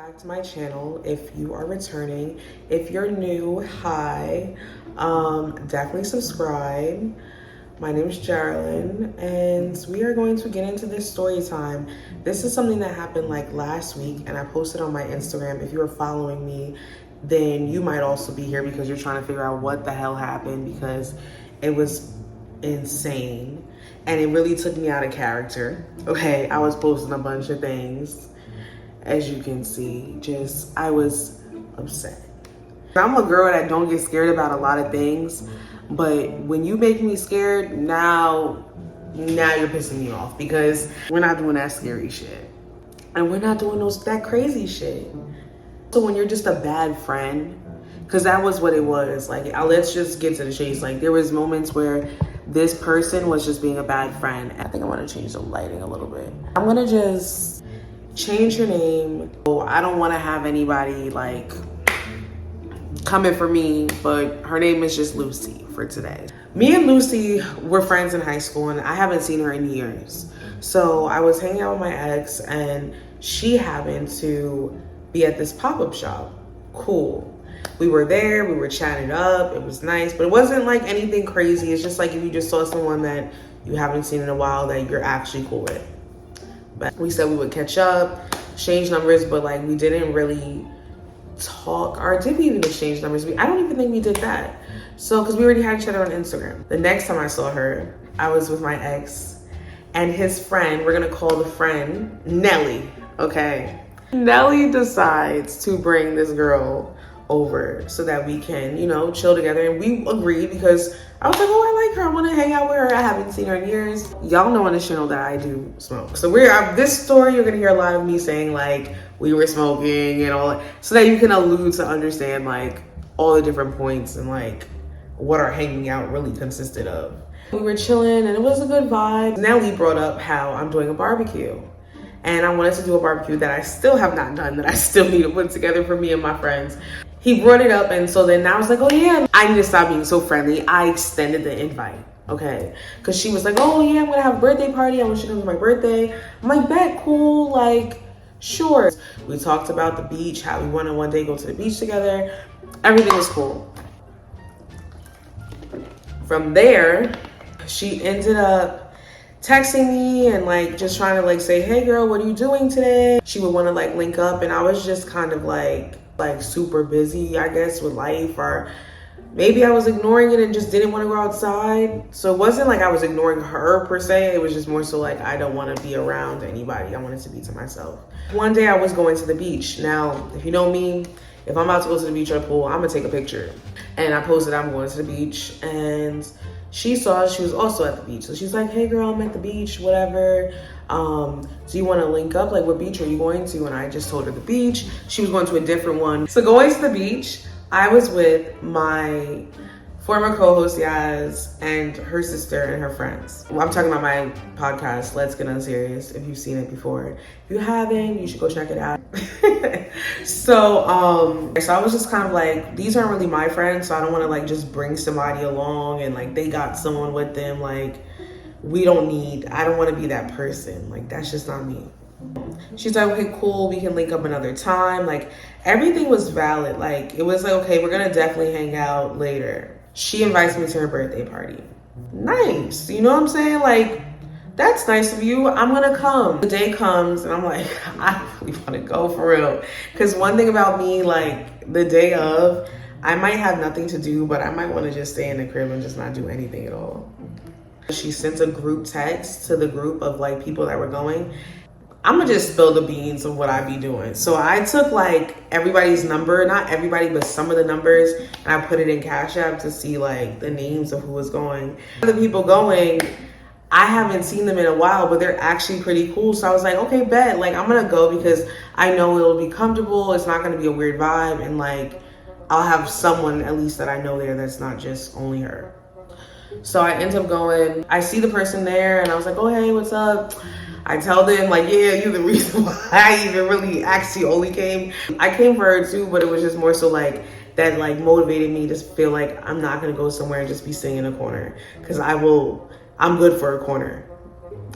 back to my channel. If you are returning, if you're new, hi. Definitely subscribe. My name is Geraldine, and we are going to get into this story time. This is something that happened like last week, and I posted on my Instagram. If you are following me, then you might also be here because you're trying to figure out what the hell happened, because it was insane and it really took me out of character. Okay, I was posting a bunch of things, as you can see. I was upset. I'm a girl that don't get scared about a lot of things, but when you make me scared, now you're pissing me off, because we're not doing that scary shit. And we're not doing that crazy shit. So when you're just a bad friend, because that was what it was. Like, let's just get to the chase. Like, there was moments where this person was just being a bad friend. I think I want to change the lighting a little bit. I'm going to just change her name. I don't want to have anybody like coming for me, but her name is just Lucy for today. Me and Lucy were friends in high school, and I haven't seen her in years. So I was hanging out with my ex, and she happened to be at this pop-up shop. Cool. We were there, we were chatting up, it was nice, but it wasn't like anything crazy. It's just like if you just saw someone that you haven't seen in a while that you're actually cool with. But we said we would catch up, exchange numbers, but like we didn't really talk, or did we even exchange numbers? I don't even think we did that. So, because we already had each other on Instagram. The next time I saw her, I was with my ex and his friend. We're gonna call the friend Nelly, okay? Nelly decides to bring this girl over so that we can, chill together. And we agreed because I was like, oh, I like her. I want to hang out with her. I haven't seen her in years. Y'all know on this channel that I do smoke. So this story, you're going to hear a lot of me saying like we were smoking and all that, so that you can allude to understand like all the different points and like what our hanging out really consisted of. We were chilling and it was a good vibe. Nelly brought up how I'm doing a barbecue. And I wanted to do a barbecue that I still have not done, that I still need to put together for me and my friends. He brought it up, and so then I was like, oh yeah, I need to stop being so friendly. I extended the invite, okay? Because she was like, oh yeah, I'm gonna have a birthday party. I want you to come to my birthday. I'm like, bet, cool, like, sure. We talked about the beach, how we want to one day go to the beach together. Everything was cool. From there, she ended up texting me and like just trying to like say, hey girl, what are you doing today? She would want to like link up, and I was just kind of like super busy, I guess, with life, or maybe I was ignoring it and just didn't want to go outside. So it wasn't like I was ignoring her per se. It was just more so like I don't want to be around anybody. I wanted to be to myself. One day I was going to the beach. Now, if you know me, if I'm about to go to the beach or the pool, I'm gonna take a picture. And I posted I'm going to the beach, and she saw she was also at the beach. So she's like, hey girl, I'm at the beach, whatever. Do you want to link up? Like, what beach are you going to? And I just told her the beach. She was going to a different one. So going to the beach, I was with my former co-host Yaz and her sister and her friends. I'm talking about my podcast, Let's Get Unserious, if you've seen it before. If you haven't, you should go check it out. So I was just kind of like, these aren't really my friends, so I don't want to like just bring somebody along and like they got someone with them. Like, I don't want to be that person. Like, that's just not me. She's like, okay, cool, we can link up another time. Like, everything was valid. Like, it was like, okay, we're gonna definitely hang out later. She invites me to her birthday party. Nice, you know what I'm saying? Like, that's nice of you, I'm gonna come. The day comes and I'm like, I really wanna go for real. Because one thing about me, like the day of, I might have nothing to do, but I might wanna just stay in the crib and just not do anything at all. She sent a group text to the group of like people that were going. I'm gonna just spill the beans of what I be doing. So I took like everybody's number, not everybody, but some of the numbers, and I put it in Cash App to see like the names of who was going. The people going, I haven't seen them in a while, but they're actually pretty cool. So I was like, okay, bet, like I'm gonna go because I know it'll be comfortable. It's not gonna be a weird vibe, and like I'll have someone at least that I know there that's not just only her. So I end up going, I see the person there and I was like, oh, hey, what's up? I tell them like, yeah, you're the reason why I even really actually only came. I came for her too, but it was just more so like that like motivated me to feel like I'm not gonna go somewhere and just be sitting in a corner, because I'm good for a corner.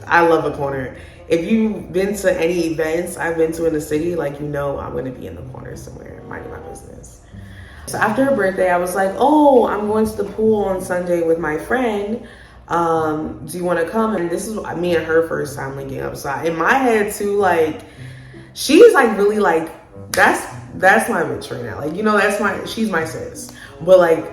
I love a corner. If you've been to any events I've been to in the city, like, you know I'm gonna be in the corner somewhere, minding my business. So after her birthday, I was like, oh, I'm going to the pool on Sunday with my friend. Do you want to come? And this is me and her first time linking up. So in my head too, like, she's like really like, that's my bitch right now. Like, you know, she's my sis. But like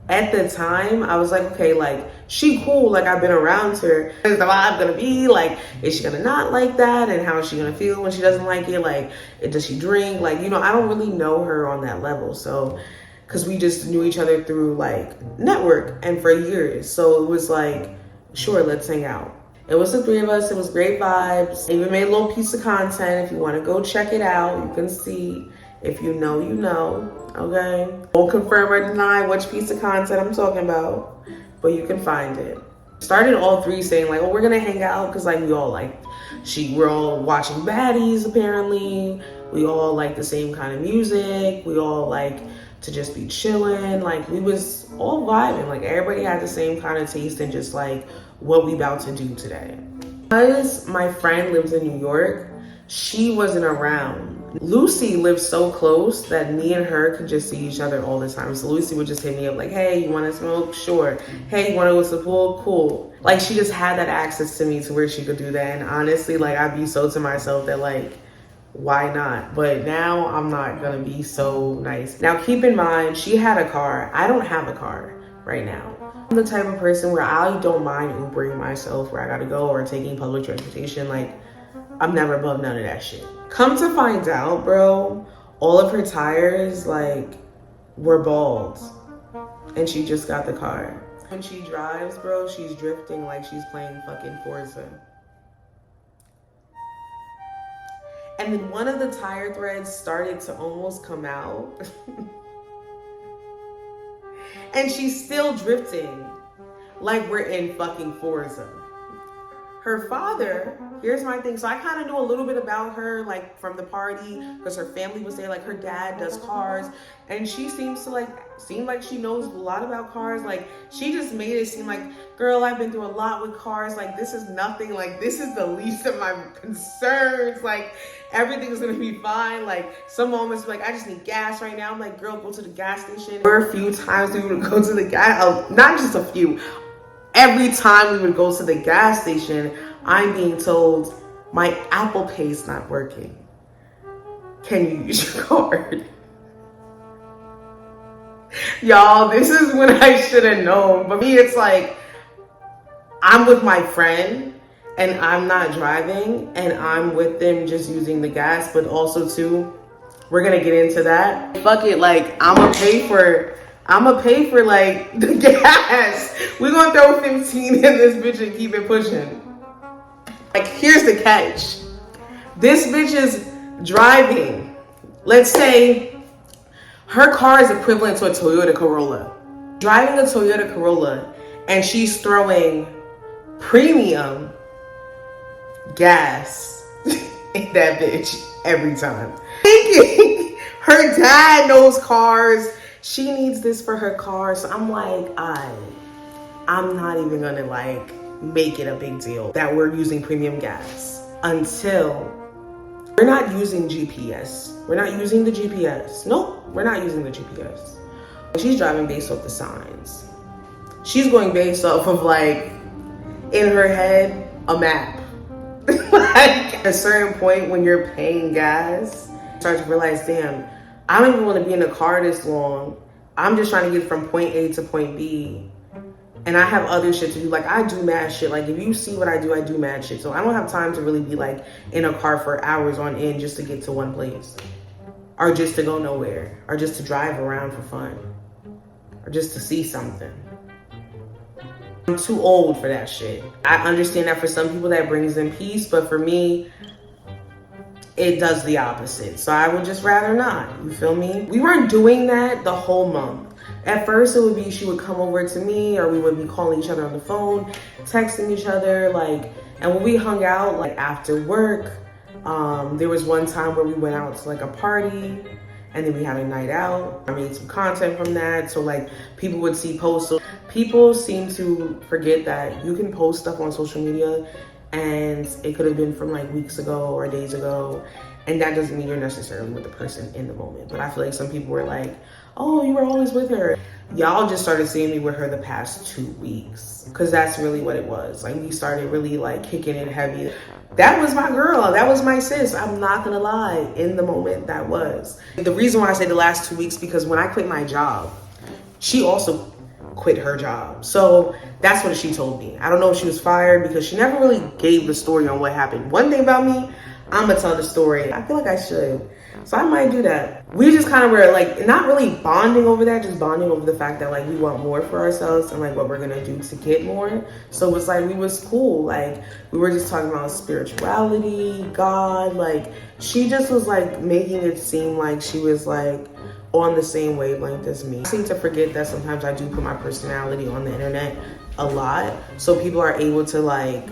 at the time, I was like, okay, like, she cool. Like, I've been around her. Is the vibe gonna be like, is she gonna not like that? And how is she gonna feel when she doesn't like it? Like, does she drink? Like, you know, I don't really know her on that level. So, because we just knew each other through like network and for years. So it was like, sure, let's hang out. It was the three of us. It was great vibes. I even made a little piece of content. If you want to go check it out, you can see. If you know, you know. Okay? Won't confirm or deny which piece of content I'm talking about, but you can find it. Started all three saying like, oh, we're gonna hang out because like we're all watching baddies apparently. We all like the same kind of music. We all like to just be chilling. Like, we was all vibing. Like, everybody had the same kind of taste and just like what we about to do today. Because my friend lives in New York, she wasn't around. Lucy lives so close that me and her could just see each other all the time. So Lucy would just hit me up like, hey, you want to smoke? Sure. Hey, you want to go to the pool? Cool. Like, she just had that access to me to where she could do that. And honestly, like, I'd be so to myself that like, why not? But now I'm not gonna be so nice. Now keep in mind, she had a car. I don't have a car right now. I'm the type of person where I don't mind Ubering myself where I gotta go or taking public transportation. Like, I'm never above none of that shit. Come to find out, bro, all of her tires like were bald and she just got the car. When she drives, bro, she's drifting like she's playing fucking Forza. And then one of the tire threads started to almost come out. And she's still drifting like we're in fucking Forza. Her father, here's my thing. So I kind of knew a little bit about her, like from the party, because her family was there. Like, her dad does cars, and she seem like she knows a lot about cars. Like, she just made it seem like, girl, I've been through a lot with cars. Like, this is nothing. Like, this is the least of my concerns. Like, everything's gonna be fine. Like, some moments like, I just need gas right now. I'm like, girl, go to the gas station. There were a few times we would go to the gas, not just a few. Every time we would go to the gas station, I'm being told my Apple Pay's not working. Can you use your card? Y'all, this is when I should have known. But me, it's like, I'm with my friend and I'm not driving and I'm with them just using the gas, but also too, we're gonna get into that. Fuck it, like, I'ma pay for like the gas. We're gonna throw 15 in this bitch and keep it pushing. Like, here's the catch. This bitch is driving. Let's say her car is equivalent to a Toyota Corolla. Driving a Toyota Corolla and she's throwing premium gas in that bitch every time. Thinking her dad knows cars. She needs this for her car. So I'm like, I'm not even gonna like make it a big deal that we're using premium gas until we're not using GPS. We're not using the GPS. Nope, we're not using the GPS. She's driving based off the signs. She's going based off of like, in her head, a map. Like, at a certain point when you're paying gas, you start to realize, damn, I don't even want to be in a car this long. I'm just trying to get from point A to point B. And I have other shit to do. Like, I do mad shit. Like, if you see what I do mad shit. So I don't have time to really be like in a car for hours on end just to get to one place. Or just to go nowhere. Or just to drive around for fun. Or just to see something. I'm too old for that shit. I understand that for some people that brings them peace. But for me, it does the opposite. So I would just rather not, you feel me? We weren't doing that the whole month. At first it would be, she would come over to me or we would be calling each other on the phone, texting each other, like, and when we hung out, like after work, there was one time where we went out to like a party and then we had a night out. I made some content from that. So like people would see posts. So people seem to forget that you can post stuff on social media and it could have been from like weeks ago or days ago. And that doesn't mean you're necessarily with the person in the moment. But I feel like some people were like, oh, you were always with her. Y'all just started seeing me with her the past 2 weeks. Because that's really what it was. Like, we started really like kicking it heavy. That was my girl. That was my sis. I'm not gonna lie. In the moment, that was. The reason why I say the last 2 weeks, because when I quit my job, she also quit her job. So that's what she told me. I don't know if she was fired, because she never really gave the story on what happened. One thing about me, I'm gonna tell the story. I feel like I should. So I might do that. We just kind of were like, not really bonding over that, just bonding over the fact that like we want more for ourselves and like what we're gonna do to get more. So it was like, we was cool. Like, we were just talking about spirituality, God. Like, she just was like making it seem like she was like on the same wavelength as me. I seem to forget that sometimes I do put my personality on the internet a lot. So people are able to like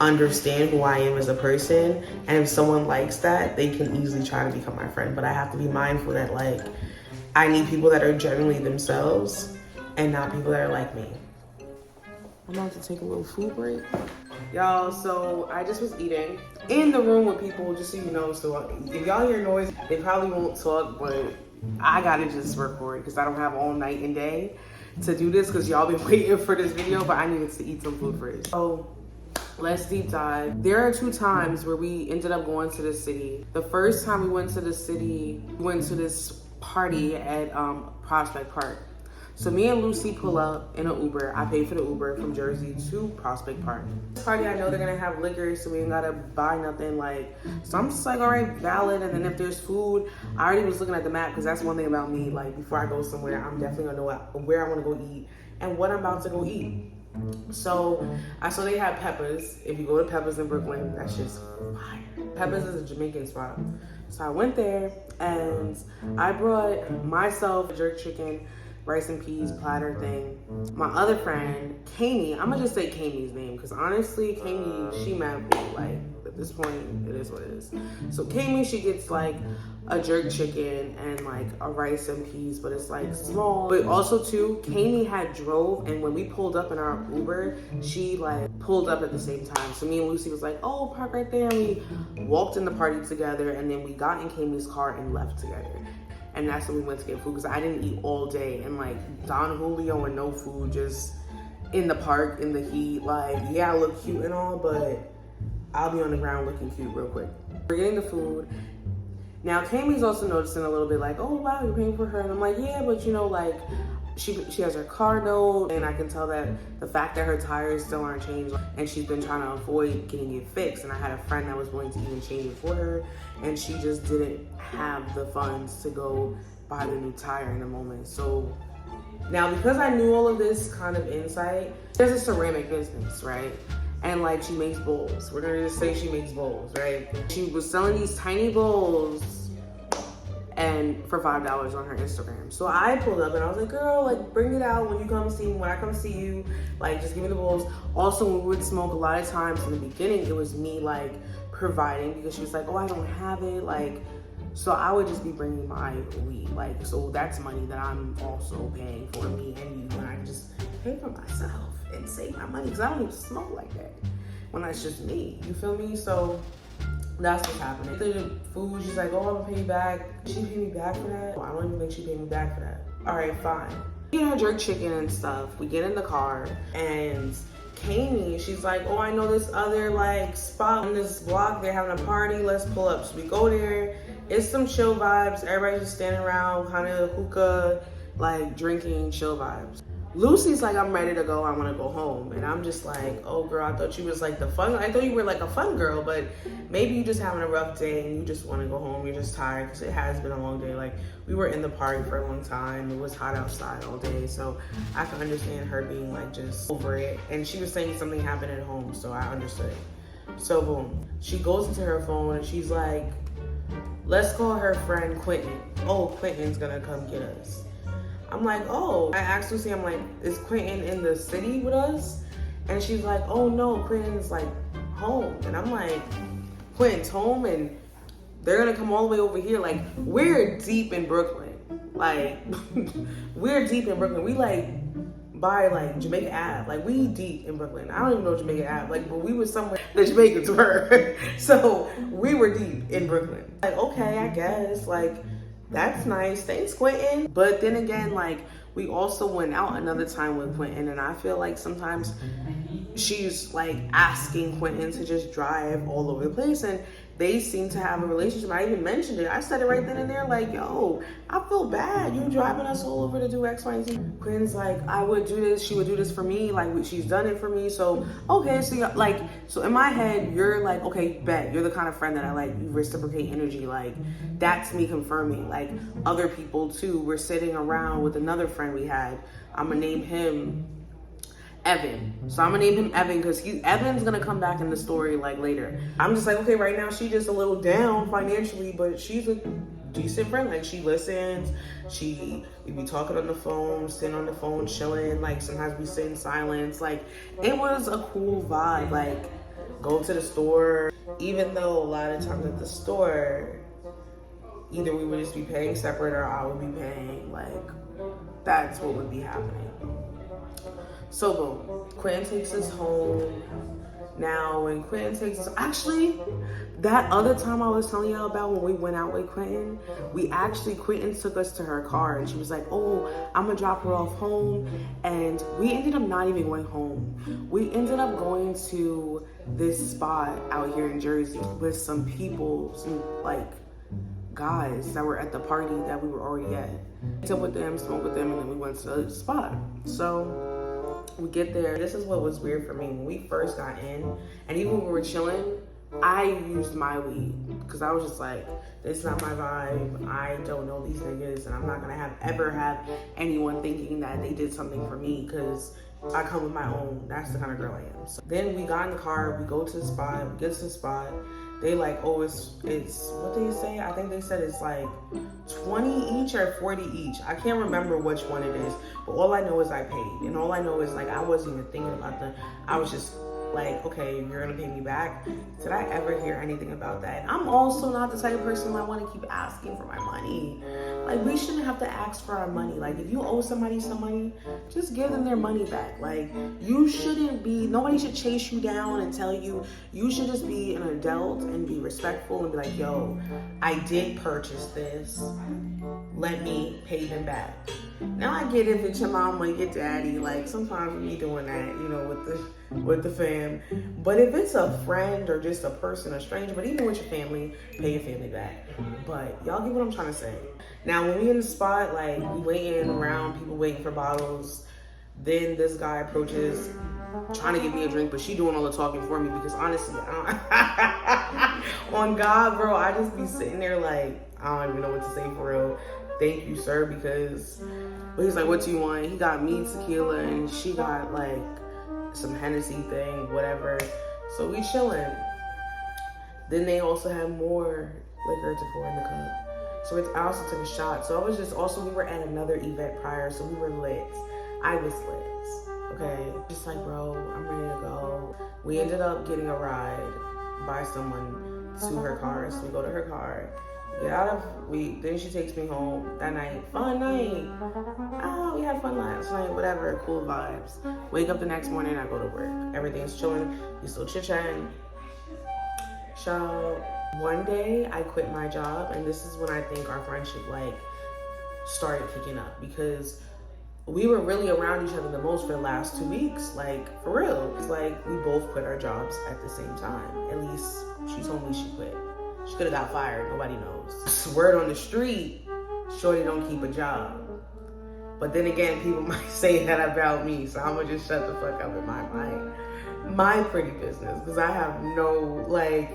understand who I am as a person, and if someone likes that, they can easily try to become my friend. But I have to be mindful that like I need people that are genuinely themselves and not people that are like me. I'm about to take a little food break, y'all. So I just was eating in the room with people, just so you know. So if y'all hear noise, they probably won't talk, but I gotta just record because I don't have all night and day to do this, because y'all been waiting for this video, but I needed to eat some food first. So let's deep dive. There are 2 times where we ended up going to the city. The first time we went to the city, we went to this party at Prospect Park. So me and Lucy pull up in an Uber. I paid for the Uber from Jersey to Prospect Park. This party, I know they're gonna have liquor, so we ain't gotta buy nothing. Like, so I'm just like, all right, valid. And then if there's food, I already was looking at the map, because that's one thing about me. Like, before I go somewhere, I'm definitely gonna know where I wanna go eat and what I'm about to go eat. So I saw they had Peppers. If you go to Peppers in Brooklyn, that's just fire. Peppers is a Jamaican spot. So I went there and I brought myself a jerk chicken, rice and peas platter thing. My other friend, Kami, I'm gonna just say Kami's name, because honestly, Kami, she mad cool. Like, at this point, it is what it is. So Kami, she gets like a jerk chicken and like a rice and peas, but it's like small. But also too, Kami had drove, and when we pulled up in our Uber, she like pulled up at the same time. So me and Lucy was like, oh, park right there. And we walked in the party together, and then we got in Kami's car and left together. And that's when we went to get food, because I didn't eat all day. And like Don Julio and no food, just in the park, in the heat. Like, yeah, I look cute and all, but I'll be on the ground looking cute real quick. We're getting the food. Now, Kami's also noticing a little bit like, oh, wow, you're paying for her. And I'm like, yeah, but you know, like, she has her car note, and I can tell that the fact that her tires still aren't changed, and she's been trying to avoid getting it fixed. And I had a friend that was willing to even change it for her, and she just didn't have the funds to go buy the new tire in the moment. So now, because I knew all of this kind of insight, there's a ceramic business, right? And like, she makes bowls. We're gonna just say she makes bowls, right? She was selling these tiny bowls and for $5 on her Instagram. So I pulled up and I was like, girl, like, bring it out when you come see me, when I come see you, like, just give me the bowls. Also, when we would smoke, a lot of times in the beginning, it was me like providing, because she was like, oh, I don't have it. Like, so I would just be bringing my weed. Like, so that's money that I'm also paying for me and you, and I can just pay for myself and save my money, because I don't even smoke like that when that's just me. You feel me? So that's what's happening. The food, she's like, oh, I'm gonna pay you back. She paid me back for that? I don't even think she paid me back for that. All right, fine. We get her jerk chicken and stuff. We get in the car, and Kami, she's like, oh, I know this other like spot on this block. They're having a party. Let's pull up. So we go there. It's some chill vibes. Everybody's just standing around, kind of hookah, like drinking, chill vibes. Lucy's like, I'm ready to go. I want to go home. And I'm just like, oh, girl, I thought you was like the fun. I thought you were like a fun girl, but maybe you just having a rough day and you just want to go home. You're just tired, because it has been a long day. Like, we were in the party for a long time. It was hot outside all day. So I can understand her being like just over it. And she was saying something happened at home, so I understood. So boom, she goes into her phone and she's like, let's call her friend Quentin. Oh, Quentin's gonna come get us. I'm like, oh. I asked Lucy, I'm like, is Quentin in the city with us? And she's like, oh no, Quentin's like home. And I'm like, Quentin's home and they're gonna come all the way over here? Like, we're deep in Brooklyn. Like, we're deep in Brooklyn. We like by like Jamaica Ave. Like we deep in Brooklyn. I don't even know Jamaica Ave. Like, but we was somewhere the Jamaicans were. So we were deep in Brooklyn. Like, okay, I guess. Like, that's nice. Thanks, Quentin. But then again, like, we also went out another time with Quentin, and I feel like sometimes she's like asking Quentin to just drive all over the place, and they seem to have a relationship. I even mentioned it. I said it right then and there, like, yo, I feel bad. You driving us all over to do X, Y, and Z. Quentin's like, I would do this. She would do this for me. Like, she's done it for me. So, okay. So, like, so in my head, you're like, okay, bet. You're the kind of friend that I like. You reciprocate energy. Like, that's me confirming. Like, other people, too, were sitting around with another friend we had. I'm going to name him Evan. So I'm gonna name him Evan because Evan's gonna come back in the story like later. I'm just like, okay, right now she's just a little down financially, but she's a decent friend. Like, she listens. We be talking on the phone, sitting on the phone, chilling. Like, sometimes we sit in silence. Like, it was a cool vibe. Like, go to the store. Even though a lot of times at the store, either we would just be paying separate or I would be paying. Like, that's what would be happening. So boom, Quentin takes us home. Now when Quentin takes us, actually, that other time I was telling y'all about when we went out with Quentin, Quentin took us to her car and she was like, oh, I'm gonna drop her off home. And we ended up not even going home. We ended up going to this spot out here in Jersey with some people, some like guys that were at the party that we were already at. Sit with them, smoke with them, and then we went to the spot. So we get there. This is what was weird for me. When we first got in, and even when we were chilling, I used my weed because I was just like, this is not my vibe. I don't know these niggas, and I'm not gonna ever have anyone thinking that they did something for me because I come with my own. That's the kind of girl I am. So then we got in the car, we go to the spot, we get to the spot. They like, oh, it's what they say? I think they said it's like 20 each or 40 each. I can't remember which one it is, but all I know is I paid. And all I know is like, I wasn't even thinking about I was just like, okay, you're gonna pay me back. Did I ever hear anything about that? I'm also not the type of person that want to keep asking for my money. Like, we shouldn't have to ask for our money. Like, if you owe somebody some money, just give them their money back. Like, nobody should chase you down and tell you. You should just be an adult and be respectful and be like, yo, I did purchase this. Let me pay them back. Now I get if it's your mama, your daddy, like sometimes we doing that, you know, with the fam. But if it's a friend or just a person, a stranger, but even with your family, pay your family back. But y'all get what I'm trying to say. Now when we in the spot, like we waiting around, people waiting for bottles. Then this guy approaches, trying to get me a drink, but she doing all the talking for me because honestly, on God, bro, I just be sitting there like, I don't even know what to say for real. Thank you, sir, but he's like, what do you want? He got me tequila and she got like some Hennessy thing, whatever. So we chilling. Then they also had more liquor to pour in the cup. So I also took a shot. So I was we were at another event prior, so we were lit. I was lit, okay? Just like, bro, I'm ready to go. We ended up getting a ride by someone to her car. So we go to her car. Then she takes me home that night. Fun night. Oh, we had fun last night, whatever, cool vibes. Wake up the next morning, I go to work. Everything's chilling. We still chit-chatting. So one day I quit my job, and this is when I think our friendship like started kicking up because we were really around each other the most for the last 2 weeks. Like, for real. It's like we both quit our jobs at the same time. At least she told me she quit. She could have got fired, nobody knows. Word on the street, shorty don't keep a job. But then again, people might say that about me, so I'm gonna just shut the fuck up in my pretty business, because I have no, like,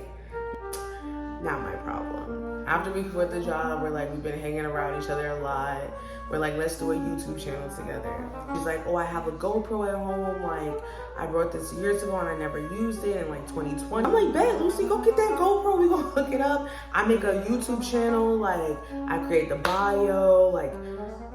not my problem. After we quit the job, we've been hanging around each other a lot. We're like, let's do a YouTube channel together. She's like, oh, I have a GoPro at home. Like, I brought this years ago and I never used it in like 2020. I'm like, bet, Lucy, go get that GoPro. We gonna hook it up. I make a YouTube channel. Like, I create the bio, like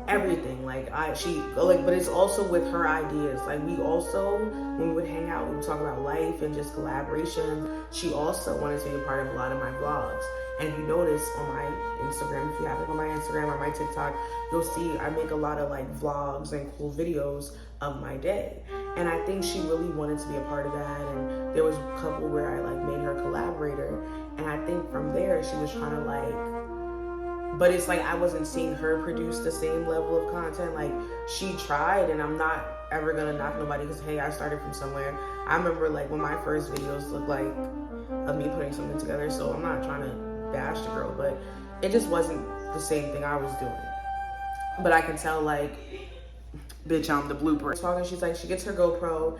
everything. But it's also with her ideas. Like, we also, when we would hang out, we would talk about life and just collaboration. She also wanted to be a part of a lot of my vlogs. And you notice on my Instagram, if you have it on my Instagram or my TikTok, you'll see I make a lot of like vlogs and cool videos of my day. And I think she really wanted to be a part of that. And there was a couple where I like made her collaborator. And I think from there she was trying to like, but it's like I wasn't seeing her produce the same level of content. Like she tried, and I'm not ever gonna knock nobody because hey, I started from somewhere. I remember like when my first videos looked like of me putting something together, so I'm not trying to bash the girl, but it just wasn't the same thing I was doing. But I can tell like, bitch, I'm the blueprint. Talking, she's like, she gets her GoPro.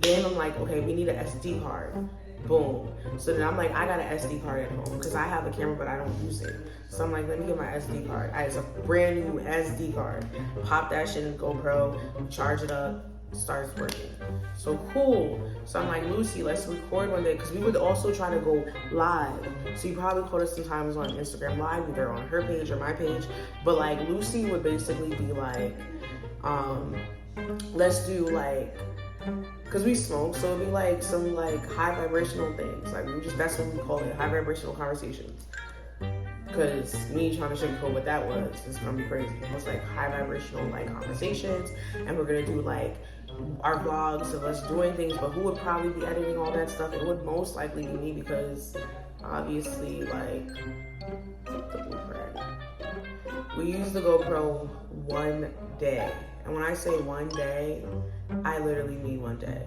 Then I'm like, okay, we need an SD card. Boom. So then I'm like, I got an SD card at home because I have a camera, but I don't use it. So I'm like, let me get my SD card. It's a brand new SD card. Pop that shit in GoPro, charge it up, starts working. So cool. So I'm like, Lucy, let's record one day because we would also try to go live. So you probably caught us sometimes on Instagram Live, either on her page or my page. But like Lucy would basically be like, let's do like, because we smoke, so it'd be like some like high vibrational things. Like that's what we call it, high vibrational conversations. Because me trying to sugarcoat what that was is gonna be crazy. It was like high vibrational like conversations, and we're gonna do like our vlogs of us doing things. But who would probably be editing all that stuff? It would most likely be me because obviously like the blueprint. We used the GoPro one day. And when I say one day, I literally mean one day.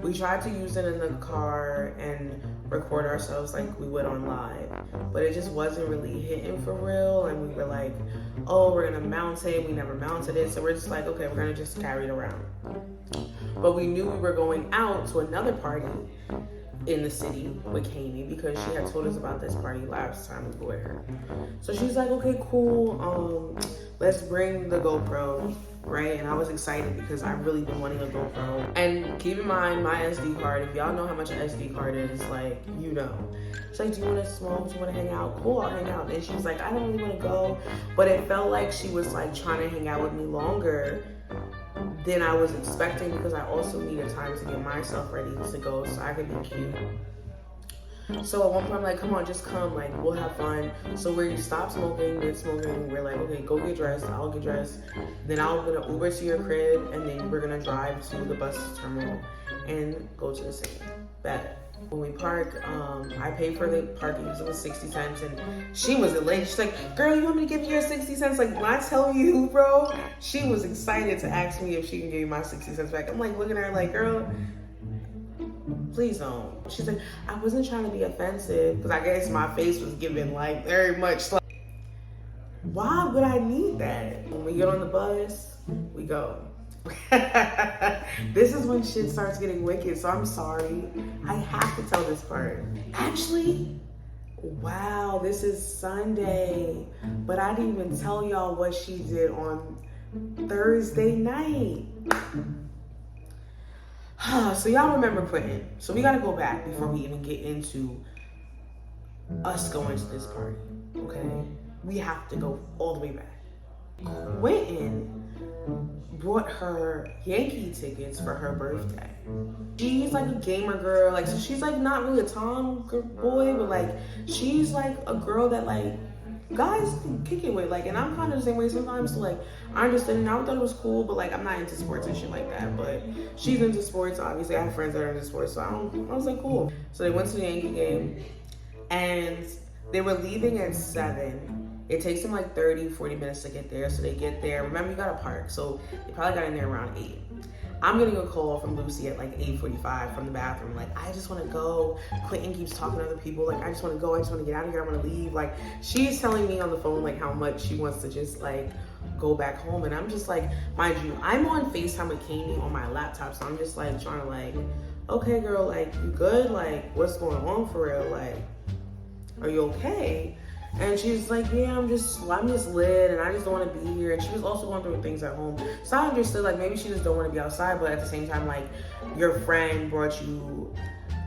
We tried to use it in the car and record ourselves like we would on live, but it just wasn't really hitting for real. And we were like, oh, we're gonna mount it. We never mounted it. So we're just like, okay, we're gonna just carry it around. But we knew we were going out to another party in the city with Kami because she had told us about this party last time we were with her. So she's like, okay, cool. Let's bring the GoPro, right? And I was excited because I've really been wanting a GoPro. And keep in mind, my SD card, if y'all know how much an SD card is, like, you know. She's like, do you want to smoke? Do you want to hang out? Cool, I'll hang out. And she was like, I don't really want to go. But it felt like she was like trying to hang out with me longer than I was expecting because I also needed time to get myself ready to go so I could be cute. So at one point I'm like, come on, just come, like we'll have fun. So we stop smoking, mid smoking, we're like, okay, go get dressed, I'll get dressed. Then I'm gonna Uber to your crib and then we're gonna drive to the bus terminal and go to the city. Bet. When we park, I paid for the parking because it was 60 cents and she was elated. She's like, girl, you want me to give you your 60 cents? Like, when I tell you, bro, she was excited to ask me if she can give me my 60 cents back. I'm like, looking at her like, girl, please don't. She's like, I wasn't trying to be offensive because I guess my face was giving like very much like, why would I need that? When we get on the bus, we go. This is when shit starts getting wicked, so I'm sorry. I have to tell this part. Actually, wow, this is Sunday, but I didn't even tell y'all what she did on Thursday night. So y'all remember Quentin. So we gotta go back before we even get into us going to this party, okay? We have to go all the way back. Quentin brought her Yankee tickets for her birthday. She's like a gamer girl, like, so she's like not really a tomboy, but like she's like a girl that like guys can kick it with, like, and I'm kind of the same way sometimes. So like I understand, and I thought it was cool, but like I'm not into sports and shit like that. But she's into sports. Obviously, I have friends that are into sports, so I was like, cool. So they went to the Yankee game, and they were leaving at 7. It takes them like 30-40 minutes to get there. So they get there. Remember, you gotta park. So they probably got in there around 8. I'm getting a call from Lucy at like 8:45 from the bathroom. Like, I just want to go. Quentin keeps talking to other people. Like, I just want to go. I just want to get out of here. I want to leave. Like, she's telling me on the phone like how much she wants to just like go back home. And I'm just like, mind you, I'm on FaceTime with Kami on my laptop. So I'm just like trying to like, okay, girl, like, you good? Like, what's going on for real? Like, are you okay? And she's like, yeah, I'm just lit and I just don't want to be here. And she was also going through things at home. So I understood, like, maybe she just don't want to be outside, but at the same time, like, your friend brought you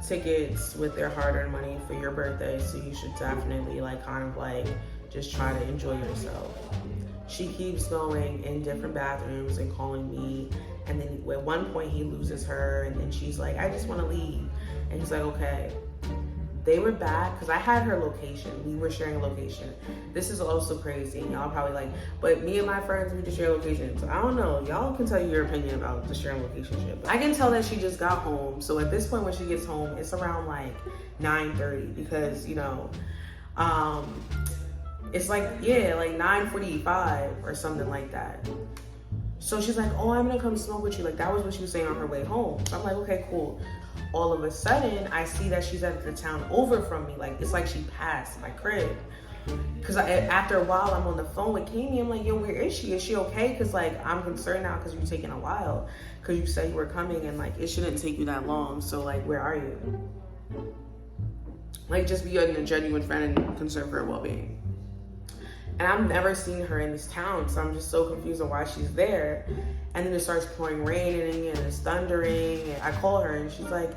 tickets with their hard-earned money for your birthday, so you should definitely, like, kind of, like, just try to enjoy yourself. She keeps going in different bathrooms and calling me, and then at one point he loses her, and then she's like, I just want to leave. And he's like, okay. they were back because I had her location. We were sharing a location. This is also crazy. Y'all probably like, but me and my friends, we just share locations. I don't know. Y'all can tell you your opinion about the sharing location shit. But I can tell that she just got home. So at this point when she gets home, it's around like 9:30 because, you know, it's like, yeah, like 9:45 or something like that. So she's like, oh, I'm gonna come smoke with you. Like, that was what she was saying on her way home. So I'm like, okay, cool. All of a sudden, I see that she's at the town over from me. Like, it's like she passed my crib. Because after a while, I'm on the phone with Kami. I'm like, yo, where is she? Is she okay? Because, like, I'm concerned now because you're taking a while. Because you said you were coming and, like, it shouldn't take you that long. So, like, where are you? Like, just be a genuine friend and concerned for her well-being. And I've never seen her in this town, so I'm just so confused on why she's there. And then it starts pouring raining and it's thundering. And I call her and she's like,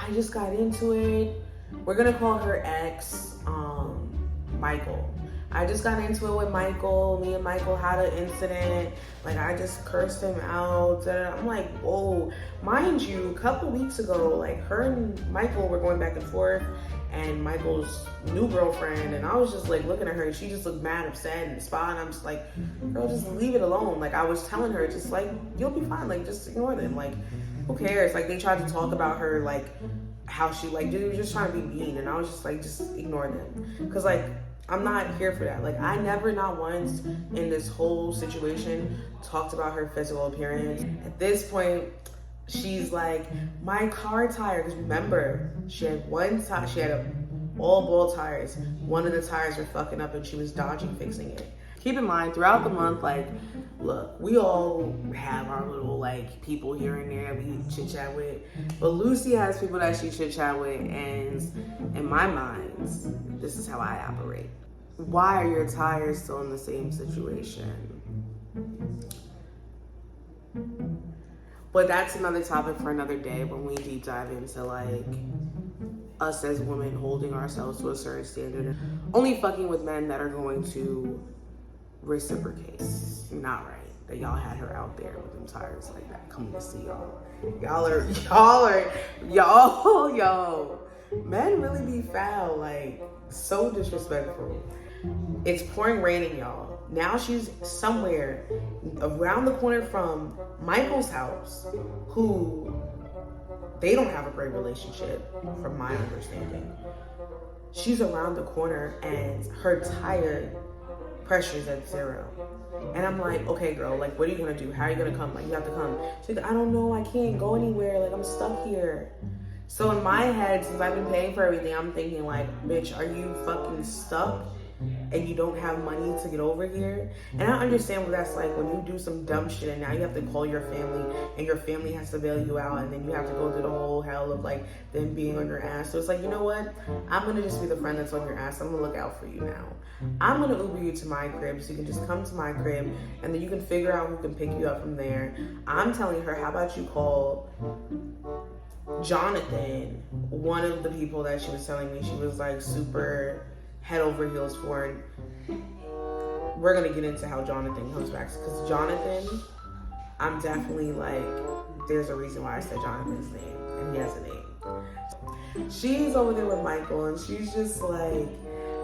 I just got into it. We're gonna call her ex, Michael. I just got into it with Michael. Me and Michael had an incident. Like, I just cursed him out. I'm like, whoa. Mind you, a couple weeks ago, like, her and Michael were going back and forth, and Michael's new girlfriend, and I was just like looking at her and she just looked mad, upset, and spot, and I'm just like, girl, just leave it alone. Like, I was telling her, just like, you'll be fine, like, just ignore them. Like, who cares? Like, they tried to talk about her, like, how she, like, they were just trying to be mean, and I was just like, just ignore them. Because, like, I'm not here for that. Like, I never, not once in this whole situation, talked about her physical appearance. At this point, she's like, my car tire, because remember, she had one tire, she had all ball tires. One of the tires were fucking up and she was dodging fixing it. Keep in mind, throughout the month, like, look, we all have our little, like, people here and there we chit-chat with. But Lucy has people that she chit-chat with, and in my mind, this is how I operate. Why are your tires still in the same situation? But that's another topic for another day when we deep dive into, like, us as women holding ourselves to a certain standard. Only fucking with men that are going to reciprocate. Not right. That y'all had her out there with them tires like that coming to see y'all. Yo. Men really be foul, like, so disrespectful. It's pouring raining, y'all. Now she's somewhere around the corner from Michael's house, who they don't have a great relationship, from my understanding. She's around the corner and her tire pressure's at 0. And I'm like, okay, girl, like, what are you gonna do? How are you gonna come? Like, you have to come. She's like, I don't know, I can't go anywhere. Like, I'm stuck here. So in my head, since I've been paying for everything, I'm thinking like, bitch, are you fucking stuck and you don't have money to get over here? And I understand what that's like when you do some dumb shit and now you have to call your family and your family has to bail you out, and then you have to go through the whole hell of like them being on your ass. So it's like, you know what? I'm gonna just be the friend that's on your ass. I'm gonna look out for you now. I'm gonna Uber you to my crib so you can just come to my crib and then you can figure out who can pick you up from there. I'm telling her, how about you call Jonathan, one of the people that she was telling me she was like super head over heels for, and we're gonna get into how Jonathan comes back, because Jonathan, I'm definitely like, there's a reason why I said Jonathan's name, and he has a name. She's over there with Michael and she's just like,